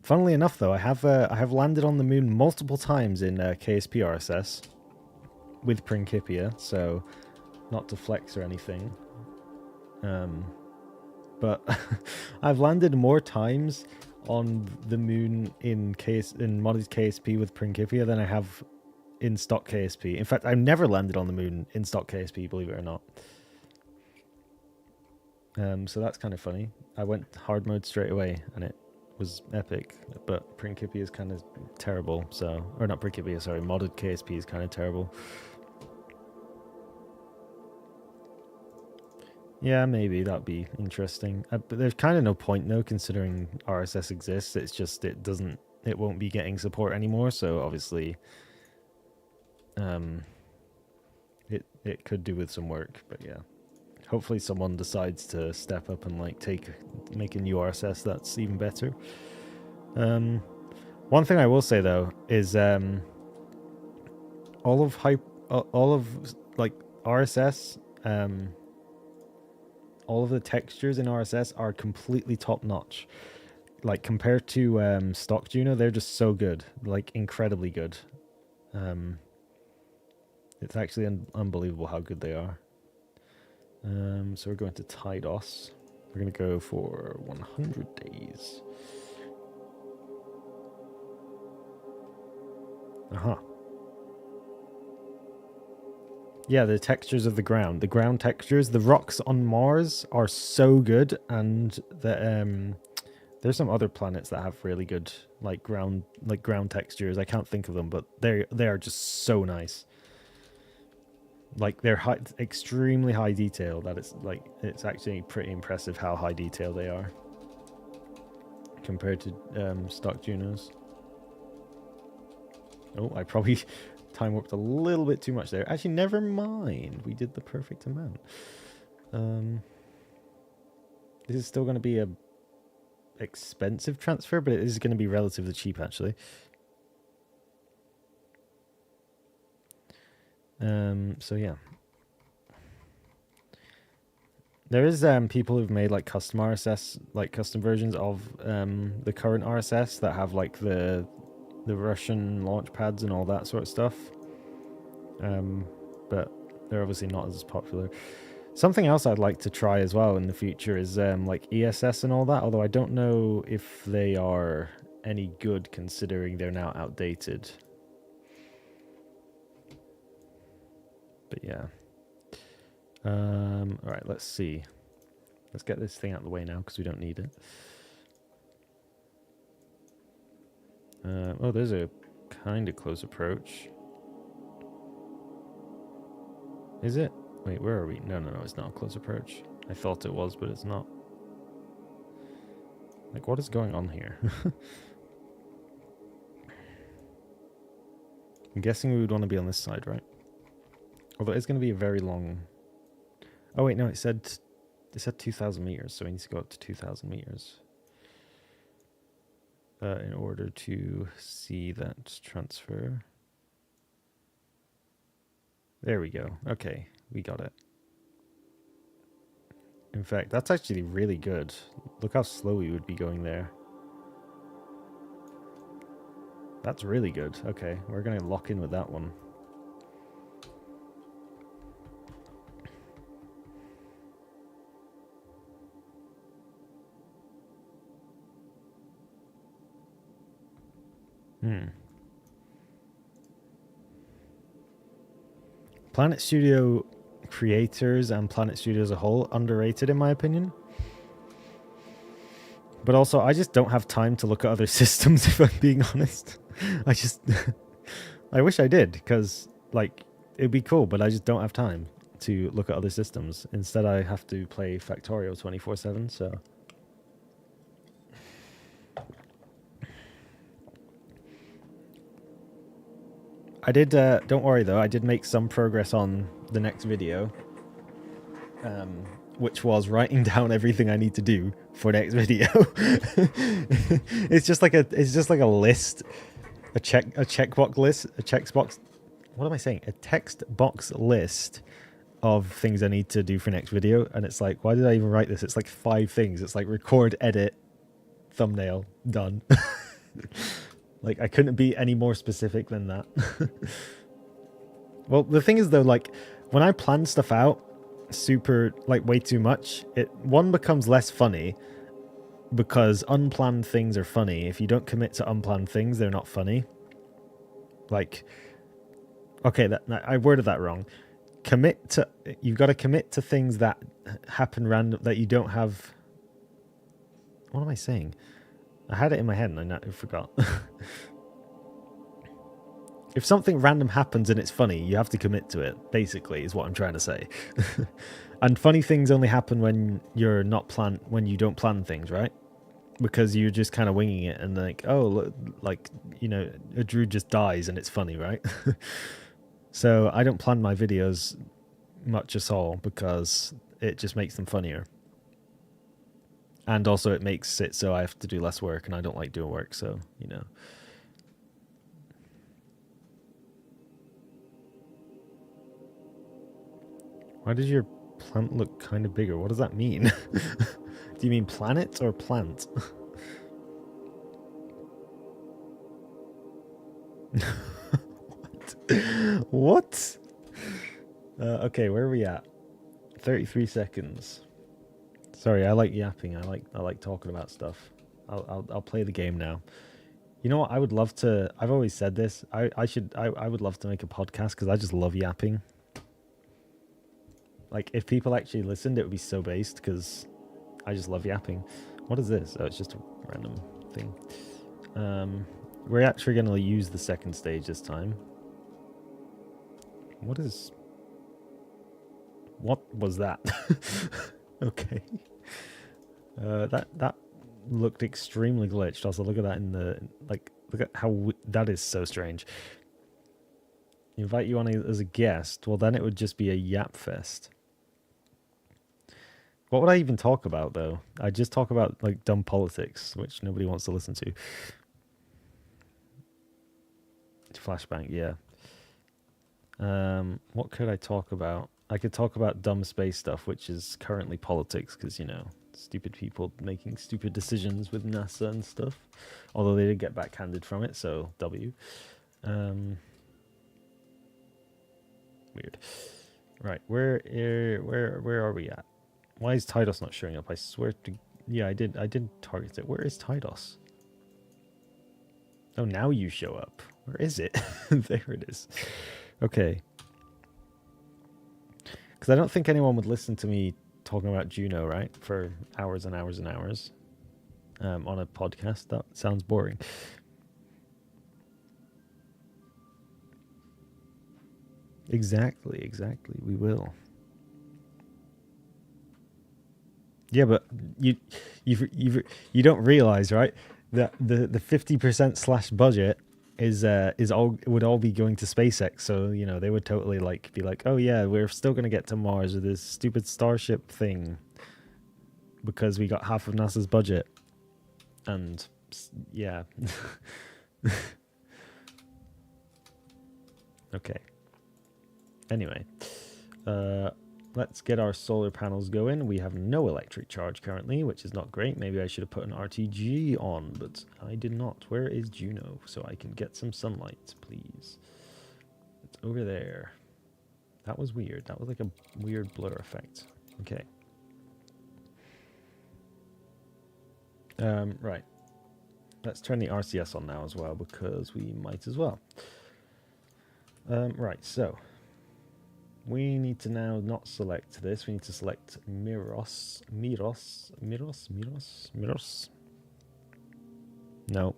Funnily enough, though, I have landed on the moon multiple times in KSP RSS with Principia, so not to flex or anything. But I've landed more times on the moon in modded KSP with Principia than I have in stock KSP. In fact, I've never landed on the moon in stock KSP, believe it or not. So that's kind of funny. I went hard mode straight away, and it was epic. But Principia is kind of terrible. So, or not Principia, sorry, modded KSP is kind of terrible. Yeah, maybe that'd be interesting. But there's kind of no point, no, considering RSS exists. It's just it won't be getting support anymore. So obviously, it could do with some work. But yeah. Hopefully someone decides to step up and like make a new RSS that's even better. One thing I will say though is all of like RSS, all of the textures in RSS are completely top notch. Like compared to stock Juno, they're just so good, like incredibly good. It's actually unbelievable how good they are. So we're going to Tydos. We're going to go for 100 days. Yeah, the textures of the ground textures, the rocks on Mars are so good, and there's some other planets that have really good ground textures. I can't think of them, but they are just so nice. Like they're extremely high detail. That it's actually pretty impressive how high detail they are compared to stock Junos. Oh, I probably time warped a little bit too much there. Actually, never mind. We did the perfect amount. This is still going to be a expensive transfer, but it is going to be relatively cheap actually. So yeah. There is people who've made like custom RSS, like custom versions of the current RSS that have like the Russian launch pads and all that sort of stuff. But they're obviously not as popular. Something else I'd like to try as well in the future is like ESS and all that, although I don't know if they are any good considering they're now outdated. But yeah. All right, let's see. Let's get this thing out of the way now because we don't need it. Oh, there's a kind of close approach. Is it? Wait, where are we? No, it's not a close approach. I thought it was, but it's not. Like, what is going on here? I'm guessing we would want to be on this side, right? Although it's going to be a very long... Oh, wait, no, it said 2,000 meters, so we need to go up to 2,000 meters. In order to see that transfer. There we go. Okay, we got it. In fact, that's actually really good. Look how slow we would be going there. That's really good. Okay, we're going to lock in with that one. Planet Studio creators and Planet Studio as a whole, underrated in my opinion. But also, I just don't have time to look at other systems, if I'm being honest. I wish I did, because, like, it'd be cool, but I just don't have time to look at other systems. Instead, I have to play Factorio 24/7, so... I did, don't worry though, I did make some progress on the next video, which was writing down everything I need to do for next video. It's just like a list, a checkbox list, a checkbox. What am I saying? A text box list of things I need to do for next video, and it's like, why did I even write this? It's like 5 things. It's like record, edit, thumbnail, done. Like, I couldn't be any more specific than that. Well, the thing is, though, like, when I plan stuff out super, like, way too much, one becomes less funny because unplanned things are funny. If you don't commit to unplanned things, they're not funny. Like, okay, I worded that wrong. You've got to commit to things that happen random, that you don't have... What am I saying? I had it in my head and I forgot. If something random happens and it's funny, you have to commit to it, basically, is what I'm trying to say. And funny things only happen when you're not when you don't plan things, right? Because you're just kind of winging it and like, oh, look, like, you know, a Drew just dies and it's funny, right? So I don't plan my videos much at all because it just makes them funnier. And also it makes it so I have to do less work, and I don't like doing work, so, you know. Why does your plant look kind of bigger? What does that mean? Do you mean planet or plant? What? What? Okay, where are we at? 33 seconds. Sorry, I like yapping. I like talking about stuff. I'll play the game now. You know what? I would love to. I've always said this. I would love to make a podcast because I just love yapping. Like, if people actually listened, it would be so based because I just love yapping. What is this? Oh, it's just a random thing. We're actually going to use the second stage this time. What was that? Okay. That looked extremely glitched. Also, look at that in the, like, look at how that is so strange. Invite you on as a guest. Well, then it would just be a yap fest. What would I even talk about, though? I just talk about, like, dumb politics, which nobody wants to listen to. Flashbang, yeah. What could I talk about? I could talk about dumb space stuff, which is currently politics, because, you know, stupid people making stupid decisions with NASA and stuff. Although they did get backhanded from it, so W. Weird. Right, where are we at? Why is Tydos not showing up? I swear to... Yeah, I did target it. Where is Tydos? Oh, now you show up. Where is it? There it is. Okay. Because I don't think anyone would listen to me talking about Juno, right? For hours and hours and hours on a podcast. That sounds boring. Exactly. We will. Yeah, but you don't realize, right? That the 50% slash budget is all would all be going to SpaceX. So, you know, they would totally like be like, oh yeah, we're still gonna get to Mars with this stupid Starship thing because we got half of NASA's budget. And yeah. Okay. Anyway, let's get our solar panels going. We have no electric charge currently, which is not great. Maybe I should have put an RTG on, but I did not. Where is Juno? So I can get some sunlight, please. It's over there. That was weird. That was like a weird blur effect. Okay. Right. Let's turn the RCS on now as well, because we might as well. Right, so we need to now not select this. We need to select Miros. No.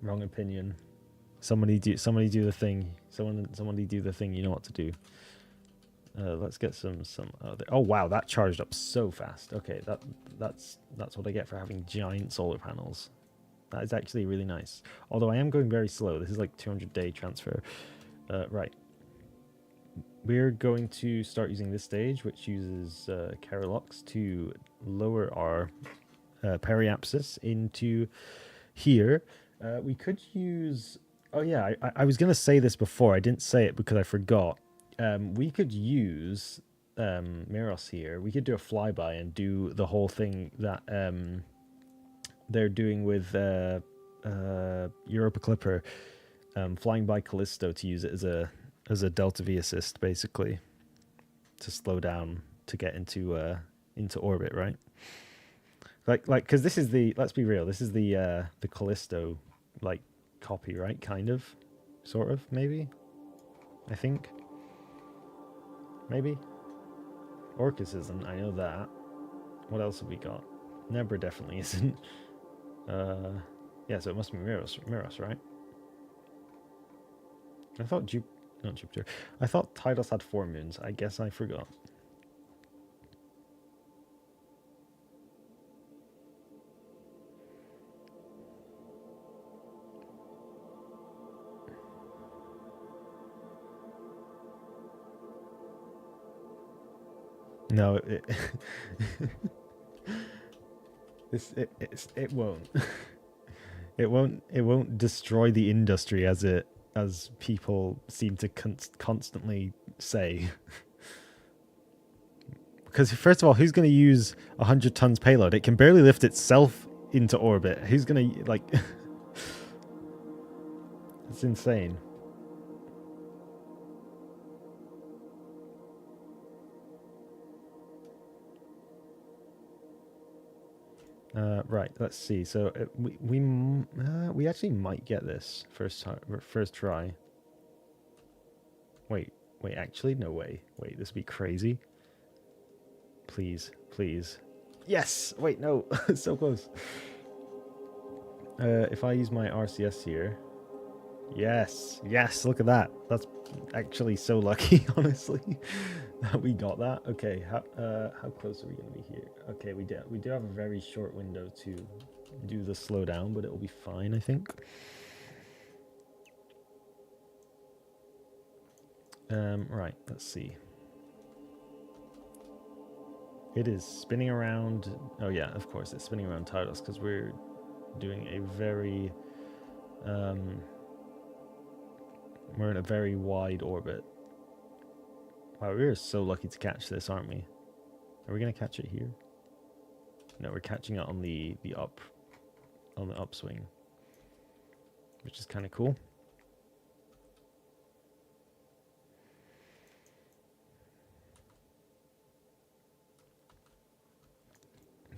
Wrong opinion. Somebody do the thing. Somebody do the thing. You know what to do. Let's get some other. Oh wow, that charged up so fast. Okay, that's what I get for having giant solar panels. That is actually really nice. Although I am going very slow. This is like 200-day transfer. Right. We're going to start using this stage, which uses Carolox to lower our periapsis into here. We could use... Oh yeah, I was going to say this before. I didn't say it because I forgot. We could use Miros here. We could do a flyby and do the whole thing that they're doing with Europa Clipper, flying by Callisto to use it as a delta V assist, basically, to slow down to get into orbit, right? Like because this is the... Let's be real. This is the Callisto like copy, right? Kind of, sort of, maybe. I think. Maybe. Orcus isn't. I know that. What else have we got? Nebra definitely isn't. Yeah, so it must be Miros, right? I thought not Jupiter. I thought Titus had 4 moons. I guess I forgot. No, it won't. It won't destroy the industry as people seem to constantly say. Because first of all, who's going to use 100 tons payload? It can barely lift itself into orbit. Who's going to like? It's insane. Right, let's see. So we actually might get this first try. Wait, actually, no way. Wait, this would be crazy. Please. Yes! Wait, no. So close. If I use my RCS here. Yes, look at that. That's actually so lucky, honestly, that we got that. Okay, how close are we going to be here? Okay, we do have a very short window to do the slowdown, but it will be fine, I think. Right, let's see. It is spinning around. Oh yeah, of course, it's spinning around Tyros because we're doing a very we're in a very wide orbit. Wow, we're so lucky to catch this, aren't we? Are we gonna catch it here? No, we're catching it on the upswing, which is kind of cool.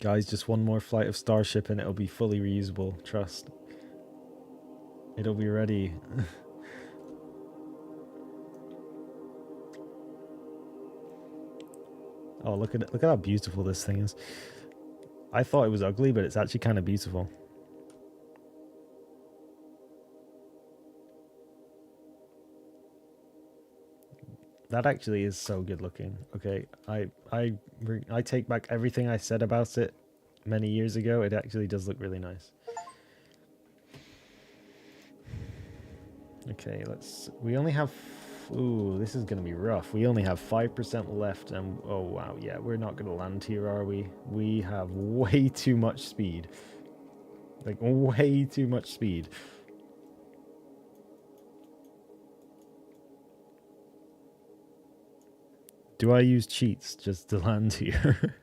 Guys, just one more flight of Starship and it'll be fully reusable. Trust. It'll be ready. Oh, look at it. Look at how beautiful this thing is. I thought it was ugly, but it's actually kind of beautiful. That actually is so good looking. Okay, I take back everything I said about it many years ago. It actually does look really nice. Okay, we only have, ooh, this is going to be rough. We only have 5% left and, oh wow, yeah, we're not going to land here, are we? We have way too much speed. Like, way too much speed. Do I use cheats just to land here?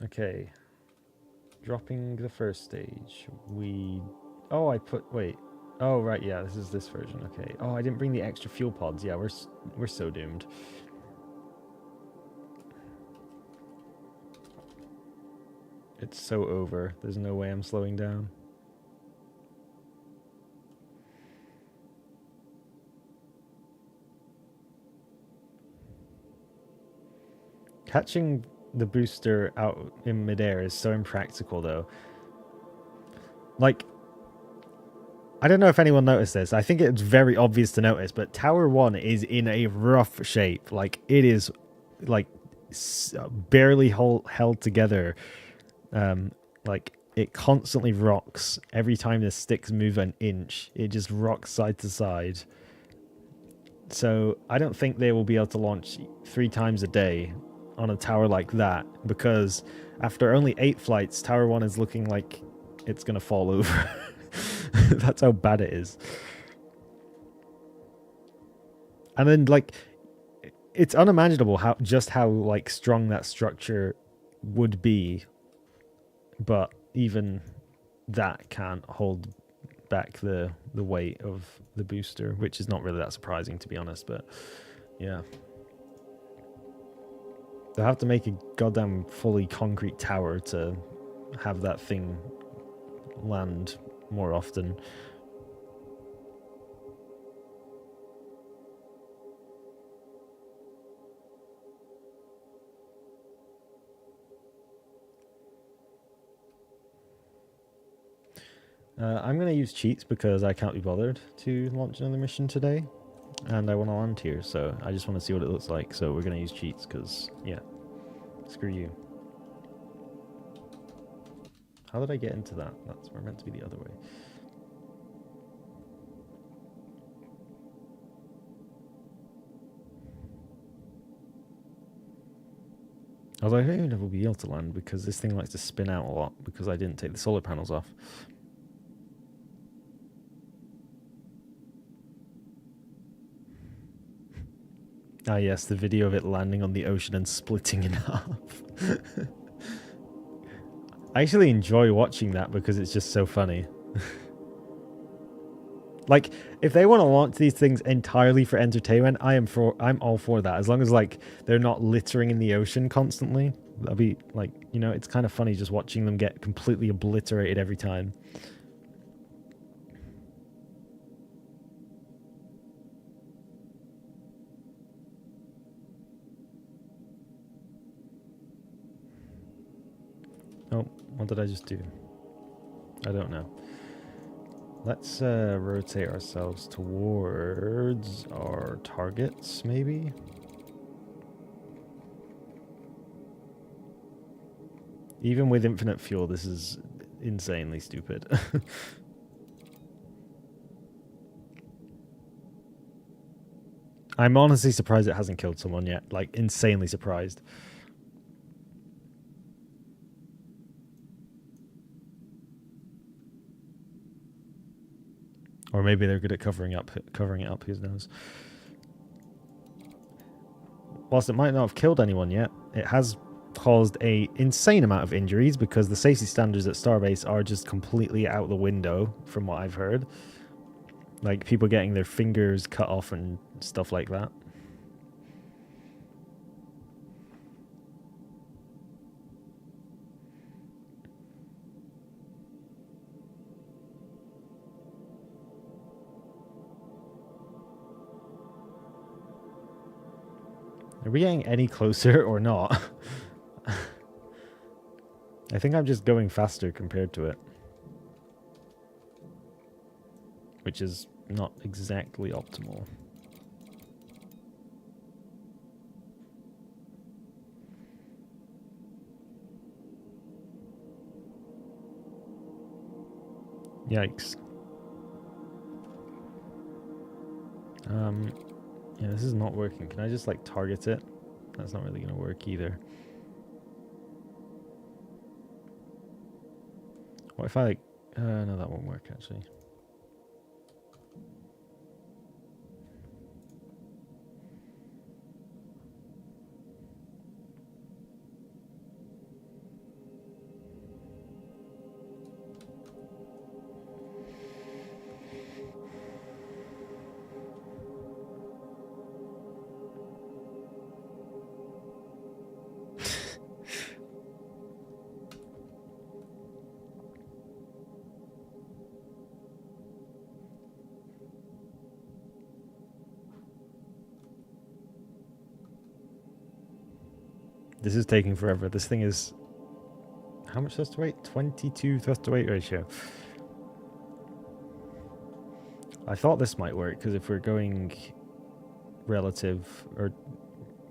Okay. Dropping the first stage. Oh, wait. Oh, right, yeah, this is this version. Okay. Oh, I didn't bring the extra fuel pods. Yeah, we're so doomed. It's so over. There's no way I'm slowing down. Catching the booster out in midair is so impractical, though. Like, I don't know if anyone noticed this. I think it's very obvious to notice, but Tower 1 is in a rough shape. Like, it is, like, barely held together. Like, it constantly rocks. Every time the sticks move an inch, it just rocks side to side. So, I don't think they will be able to launch 3 times a day on a tower like that, because after only 8 flights, Tower 1 is looking like it's going to fall over. That's how bad it is. And then, like, it's unimaginable how like strong that structure would be, but even that can't hold back the weight of the booster, which is not really that surprising, to be honest. But yeah, they'll have to make a goddamn fully concrete tower to have that thing land more often. I'm going to use cheats because I can't be bothered to launch another mission today, and I want to land here, so I just want to see what it looks like. So we're going to use cheats because, yeah, screw you. How did I get into that? We're meant to be the other way. Although I don't even know if we'll be able to land because this thing likes to spin out a lot because I didn't take the solar panels off. Ah yes, the video of it landing on the ocean and splitting in half. I actually enjoy watching that because it's just so funny. Like, if they want to launch these things entirely for entertainment, I'm all for that. As long as, like, they're not littering in the ocean constantly. That'd be, like, you know, it's kind of funny just watching them get completely obliterated every time. Oh, what did I just do? I don't know. Let's rotate ourselves towards our targets, maybe? Even with infinite fuel, this is insanely stupid. I'm honestly surprised it hasn't killed someone yet. Like, insanely surprised. Or maybe they're good at covering it up, who knows. Whilst it might not have killed anyone yet, it has caused a insane amount of injuries because the safety standards at Starbase are just completely out the window from what I've heard. Like people getting their fingers cut off and stuff like that. Are we getting any closer or not? I think I'm just going faster compared to it. Which is not exactly optimal. Yikes. Yeah, this is not working. Can I just like target it? That's not really gonna work either. What if I like... no, that won't work actually. This is taking forever. This thing is... How much thrust to weight? 22 thrust to weight ratio. I thought this might work, because if we're going relative, or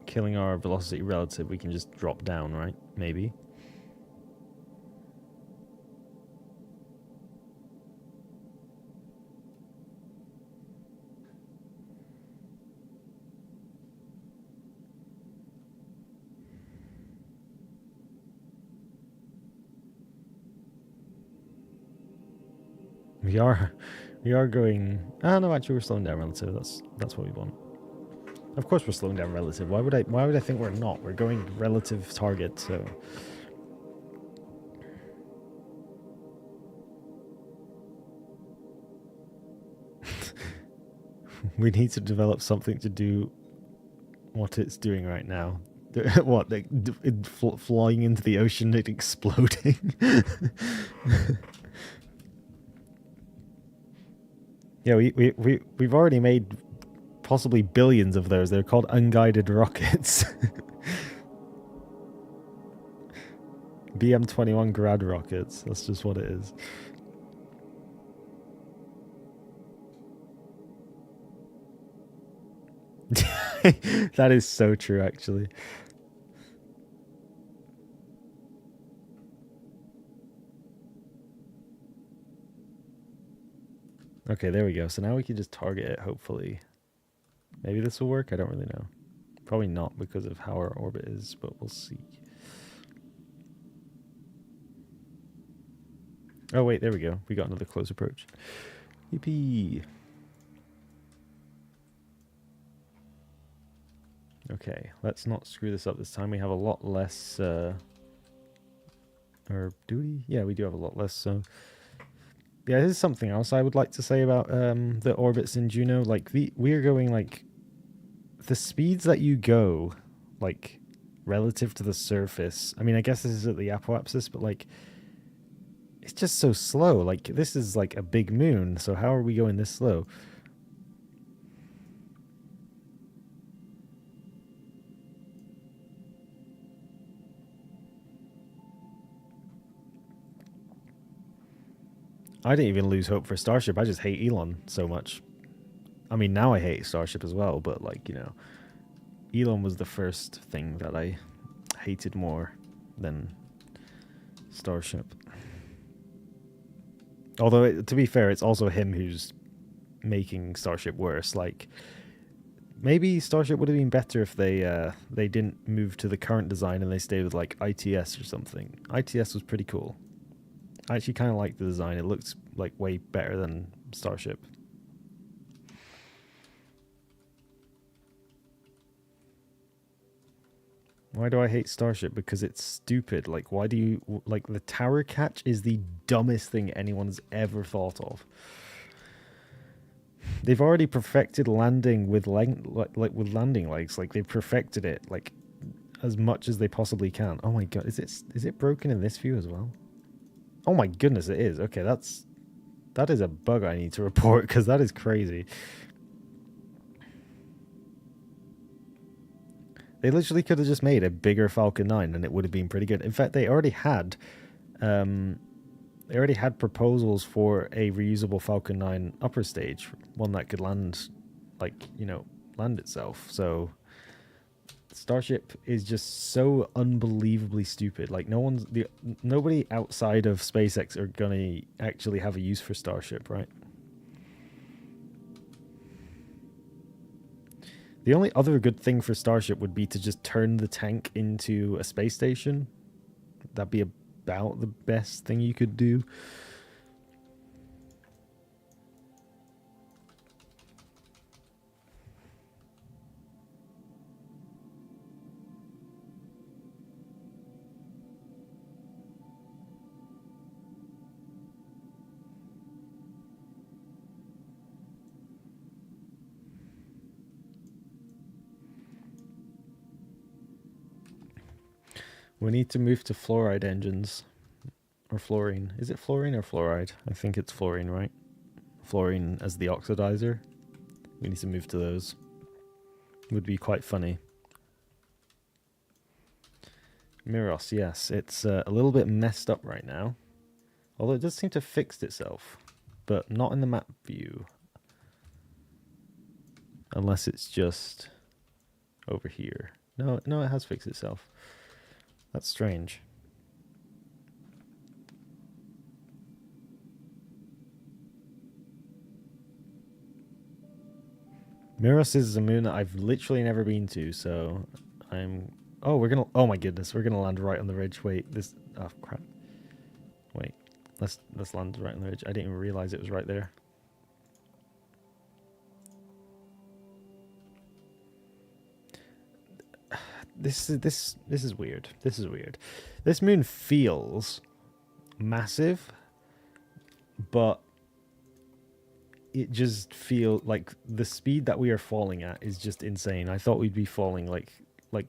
killing our velocity relative, we can just drop down, right? Maybe. We are going... Ah, no, actually, we're slowing down relative. That's what we want. Of course we're slowing down relative. Why would I think we're not? We're going relative target, so... We need to develop something to do what it's doing right now. What? Flying into the ocean and exploding? Yeah, we've already made possibly billions of those. They're called unguided rockets. BM-21 grad rockets. That's just what it is. That is so true, actually. Okay, there we go. So now we can just target it, hopefully. Maybe this will work? I don't really know. Probably not because of how our orbit is, but we'll see. Oh, wait, there we go. We got another close approach. Yippee! Okay, let's not screw this up this time. We have a lot less... or do we? Yeah, we do have a lot less, so... Yeah, this is something else I would like to say about the orbits in Juno. Like, we're going, like... The speeds that you go, like, relative to the surface... I mean, I guess this is at the apoapsis, but, like... It's just so slow. Like, this is, like, a big moon, so how are we going this slow? I didn't even lose hope for Starship. I just hate Elon so much. I mean, now I hate Starship as well, but, like, you know, Elon was the first thing that I hated more than Starship. Although, to be fair, it's also him who's making Starship worse. Like, maybe Starship would have been better if they didn't move to the current design and they stayed with, like, ITS or something. ITS was pretty cool. I actually kind of like the design. It looks like way better than Starship. Why do I hate Starship? Because it's stupid. Like, why do you... Like, the tower catch is the dumbest thing anyone's ever thought of. They've already perfected landing with like with landing legs. Like, they've perfected it, like, as much as they possibly can. Oh my god, is it broken in this view as well? Oh my goodness, it is. Okay, that is a bug I need to report, because that is crazy. They literally could have just made a bigger Falcon 9 and it would have been pretty good. In fact, they already had proposals for a reusable Falcon 9 upper stage, one that could land, like, you know, land itself. So Starship is just so unbelievably stupid. Like, nobody outside of SpaceX are gonna actually have a use for Starship, right? The only other good thing for Starship would be to just turn the tank into a space station. That'd be about the best thing you could do. We need to move to fluoride engines. Or fluorine. Is it fluorine or fluoride? I think it's fluorine, right? Fluorine as the oxidizer. We need to move to those. Would be quite funny. Miros, yes. It's a little bit messed up right now. Although it does seem to have fixed itself. But not in the map view. Unless it's just over here. No, it has fixed itself. That's strange. Miros is a moon that I've literally never been to, so I'm... Oh, oh my goodness, we're gonna land right on the ridge. Wait, this... Oh, crap. Wait, let's land right on the ridge. I didn't even realize it was right there. This is weird. This is weird. This moon feels massive, but it just feels like the speed that we are falling at is just insane. I thought we'd be falling like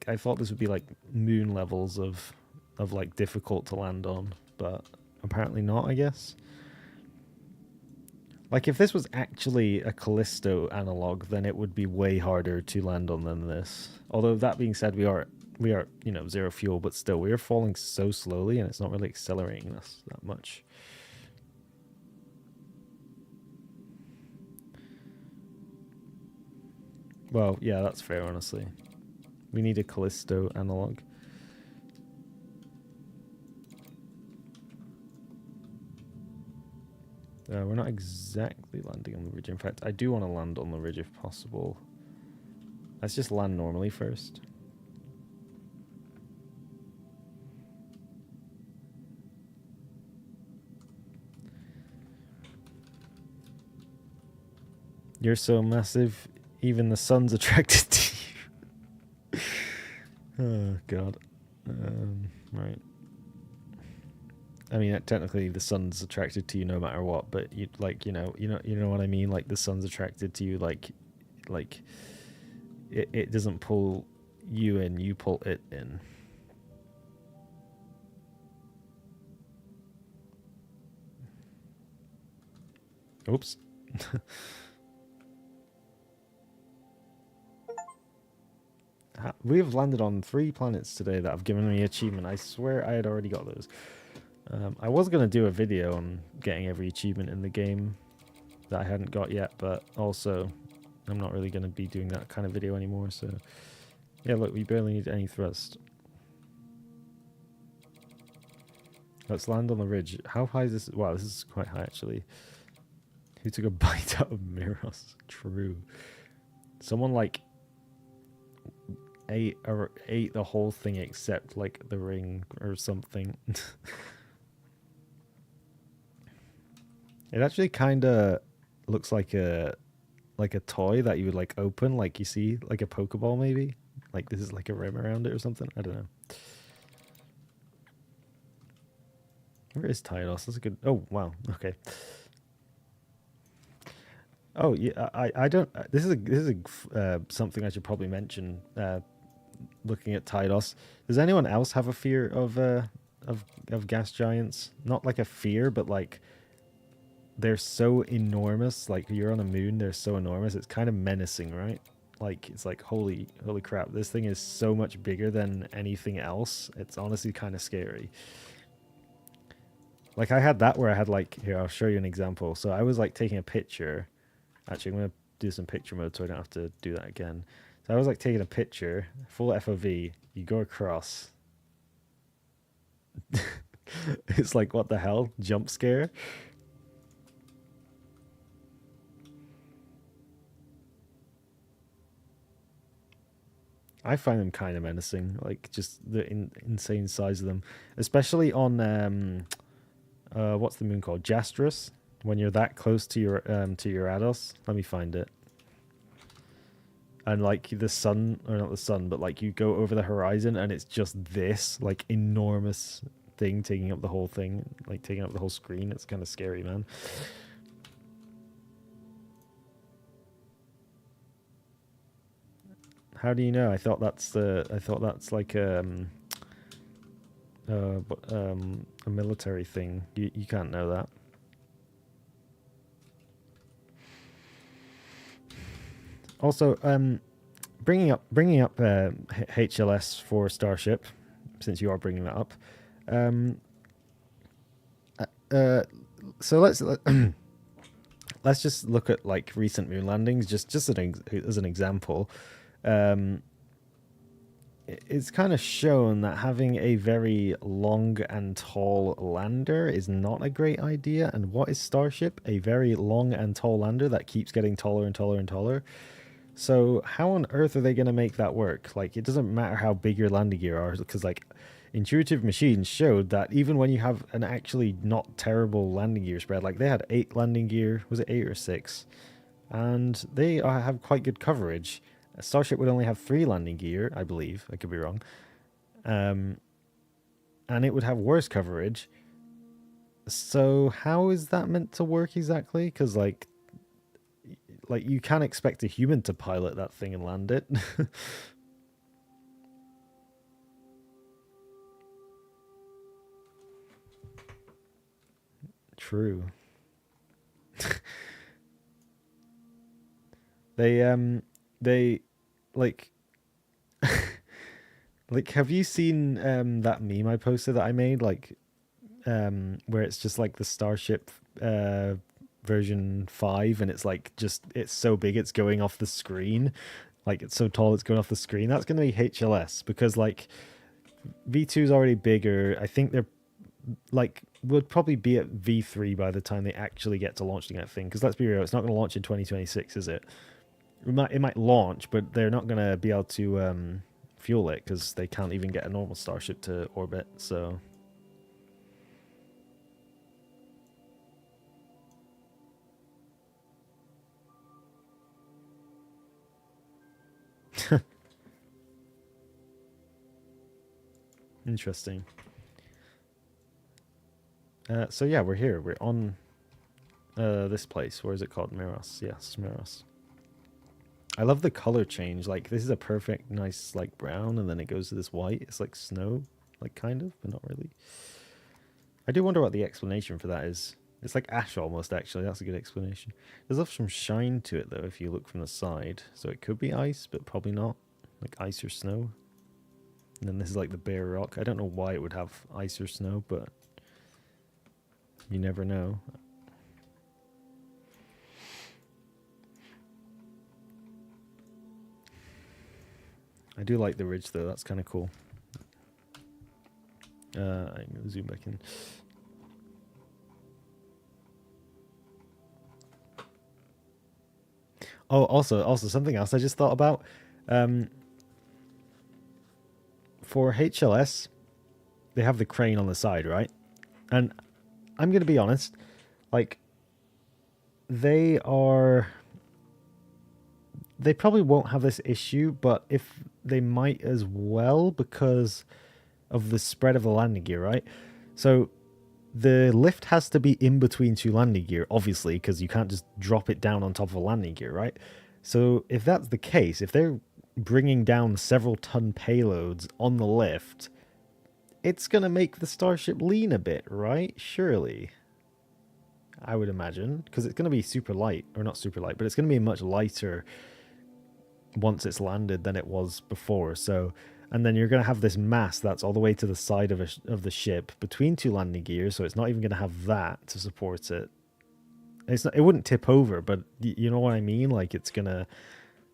I thought this would be like moon levels of like difficult to land on, but apparently not, I guess. Like, if this was actually a Callisto analog, then it would be way harder to land on than this. Although, that being said, we are, you know, zero fuel, but still, we are falling so slowly, and it's not really accelerating us that much. Well, yeah, that's fair, honestly. We need a Callisto analog. We're not exactly landing on the ridge. In fact, I do want to land on the ridge if possible. Let's just land normally first. You're so massive, even the sun's attracted to you. Oh, God. Right. I mean, technically, the sun's attracted to you no matter what, but you know what I mean. Like, the sun's attracted to you, like it doesn't pull you in; you pull it in. Oops. We've landed on 3 planets today that have given me achievement. I swear I had already got those. I was going to do a video on getting every achievement in the game that I hadn't got yet, but also I'm not really going to be doing that kind of video anymore, so... Yeah, look, we barely need any thrust. Let's land on the ridge. How high is this? Wow, this is quite high, actually. Who took a bite out of Miros? True. Someone, like, ate the whole thing except, like, the ring or something. It actually kind of looks like a toy that you would, like, open, like you see, like a Pokeball maybe, Like this is like a rim around it or something. I don't know. Where is Tylos? That's a good. Oh wow. Okay. Oh yeah. I don't. This is something I should probably mention. Looking at Tylos, does anyone else have a fear of gas giants? Not like a fear, but like they're so enormous. Like you're on a moon, they're so enormous. It's kind of menacing, right? Like it's like holy crap, this thing is so much bigger than anything else. It's honestly kind of scary. Like I had that where I had like, here I'll show you an example. So I was like taking a picture. Actually, I'm gonna do some picture mode so I don't have to do that again. So I was like taking a picture, full FOV. You go across. It's like what the hell? Jump scare. I find them kind of menacing, like just the insane size of them, especially on what's the moon called? Jastris. When you're that close to your Ados. Let me find it. And like the sun, or not the sun, but like you go over the horizon and it's just this like enormous thing taking up the whole thing, like taking up the whole screen. It's kind of scary, man. How do you know? I thought that's like a military thing. You can't know that. Also, bringing up HLS for Starship, since you are bringing that up. So let's just look at like recent moon landings, just as an example. It's kind of shown that having a very long and tall lander is not a great idea. And what is Starship? A very long and tall lander that keeps getting taller and taller and taller. So how on earth are they going to make that work? Like, it doesn't matter how big your landing gear are, because like Intuitive Machines showed that even when you have an actually not terrible landing gear spread, like they had 8 landing gear, was it 8 or 6? And they have quite good coverage. Starship would only have 3 landing gear, I believe. I could be wrong. And it would have worse coverage. So how is that meant to work exactly? Because like you can't expect a human to pilot that thing and land it. True. They like like have you seen that meme I posted that I made, like where it's just like the Starship version 5 and it's like just it's so big it's going off the screen, like it's so tall it's going off the screen? That's going to be HLS, because like V2 is already bigger. I think they're like would probably be at V3 by the time they actually get to launching that thing, because let's be real, it's not going to launch in 2026, is it? It might launch, but they're not going to be able to fuel it because they can't even get a normal Starship to orbit. So interesting. So yeah, we're here. We're on this place. Where is it called? Miros. Yes, Miros. I love the color change. Like this is a perfect, nice like brown, and then it goes to this white. It's like snow, like kind of, but not really. I do wonder what the explanation for that is. It's like ash almost, actually. That's a good explanation. There's some shine to it, though, if you look from the side. So it could be ice, but probably not. Like ice or snow. And then this is like the bare rock. I don't know why it would have ice or snow, but you never know. I do like the ridge, though. That's kind of cool. I'm going to zoom back in. Oh, also something else I just thought about. For HLS, they have the crane on the side, right? And I'm going to be honest, like, they probably won't have this issue, but if they might as well because of the spread of the landing gear, right? So the lift has to be in between two landing gear, obviously, because you can't just drop it down on top of a landing gear, right? So if that's the case, if they're bringing down several ton payloads on the lift, it's going to make the Starship lean a bit, right? Surely. I would imagine, because it's going to be super light, or not super light, but it's going to be much lighter once it's landed than it was before. So, and then you're going to have this mass that's all the way to the side of the ship between two landing gears, so it's not even going to have that to support it. It wouldn't tip over, but you know what I mean? Like, it's going to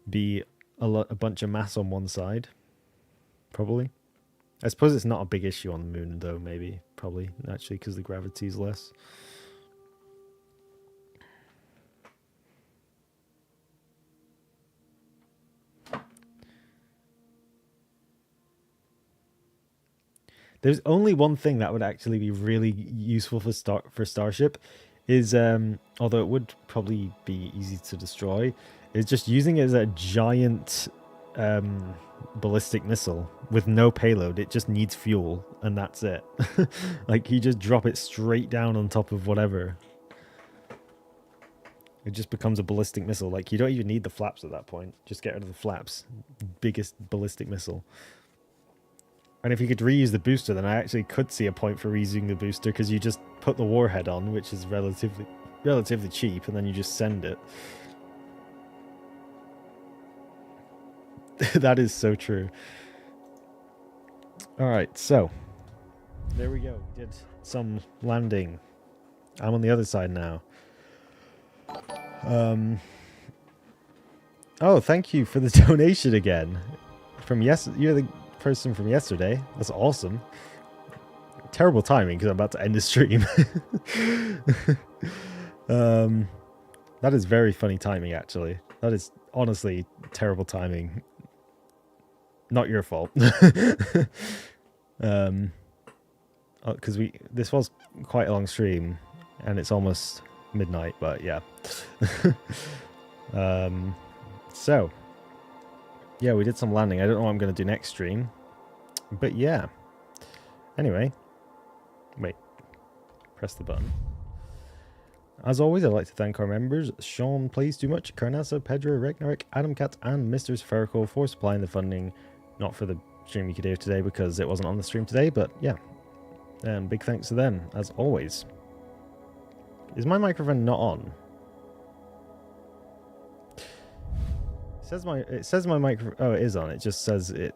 be a bunch of mass on one side, probably. I suppose it's not a big issue on the moon, though, maybe. Probably, actually, because the gravity's less. There's only one thing that would actually be really useful for Starship, is although it would probably be easy to destroy, is just using it as a giant ballistic missile with no payload. It just needs fuel, and that's it. Like, you just drop it straight down on top of whatever. It just becomes a ballistic missile. Like, you don't even need the flaps at that point. Just get rid of the flaps. Biggest ballistic missile. And if you could reuse the booster, then I actually could see a point for reusing the booster, because you just put the warhead on, which is relatively cheap, and then you just send it. That is so true. Alright, so there we go. Did some landing. I'm on the other side now. Oh, thank you for the donation again. You're the person from yesterday. That's awesome. Terrible timing, because I'm about to end the stream. That is very funny timing, actually. That is honestly terrible timing. Not your fault. Because this was quite a long stream, and it's almost midnight, but yeah. So yeah, we did some landing. I don't know what I'm going to do next stream, but yeah. Anyway, wait, press the button. As always, I'd like to thank our members, Sean Plays Too Much, Carnassa, Pedro, Ragnarok, Adam Cat, and Mr. Spherical for supplying the funding. Not for the stream you could hear today, because it wasn't on the stream today, but yeah. Big thanks to them, as always. Is my microphone not on? It says my microphone. Oh, it is on. It just says it.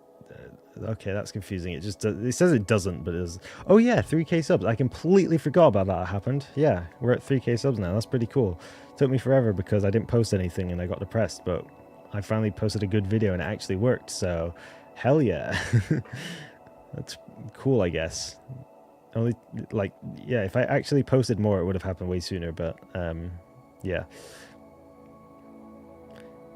Okay, that's confusing. It says it doesn't, but it is. Oh yeah, 3K subs. I completely forgot about that happened. Yeah, we're at 3K subs now. That's pretty cool. Took me forever because I didn't post anything and I got depressed, but I finally posted a good video and it actually worked. So, hell yeah. That's cool, I guess. Only, like, yeah, if I actually posted more, it would have happened way sooner, but yeah.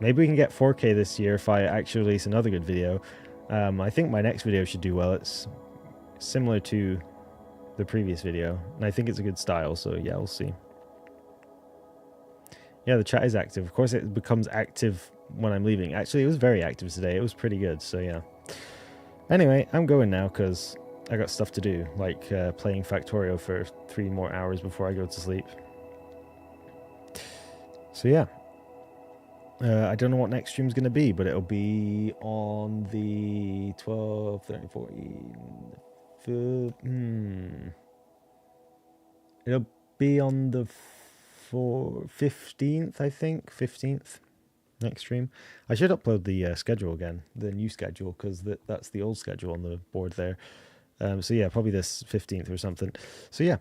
Maybe we can get 4K this year if I actually release another good video. I think my next video should do well. It's similar to the previous video, and I think it's a good style, so yeah, we'll see. Yeah, the chat is active. Of course, it becomes active when I'm leaving. Actually, it was very active today. It was pretty good, so yeah. Anyway, I'm going now because I got stuff to do, like playing Factorio for 3 more hours before I go to sleep. So yeah. I don't know what next stream's going to be, but it'll be on the 12th, 13th, 14th. It'll be on the 15th, I think. 15th. Next stream. I should upload the schedule again, the new schedule, because that's the old schedule on the board there. So yeah, probably this 15th or something. So yeah,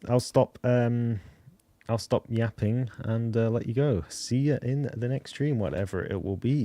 I'll stop yapping and let you go. See you in the next stream, whatever it will be.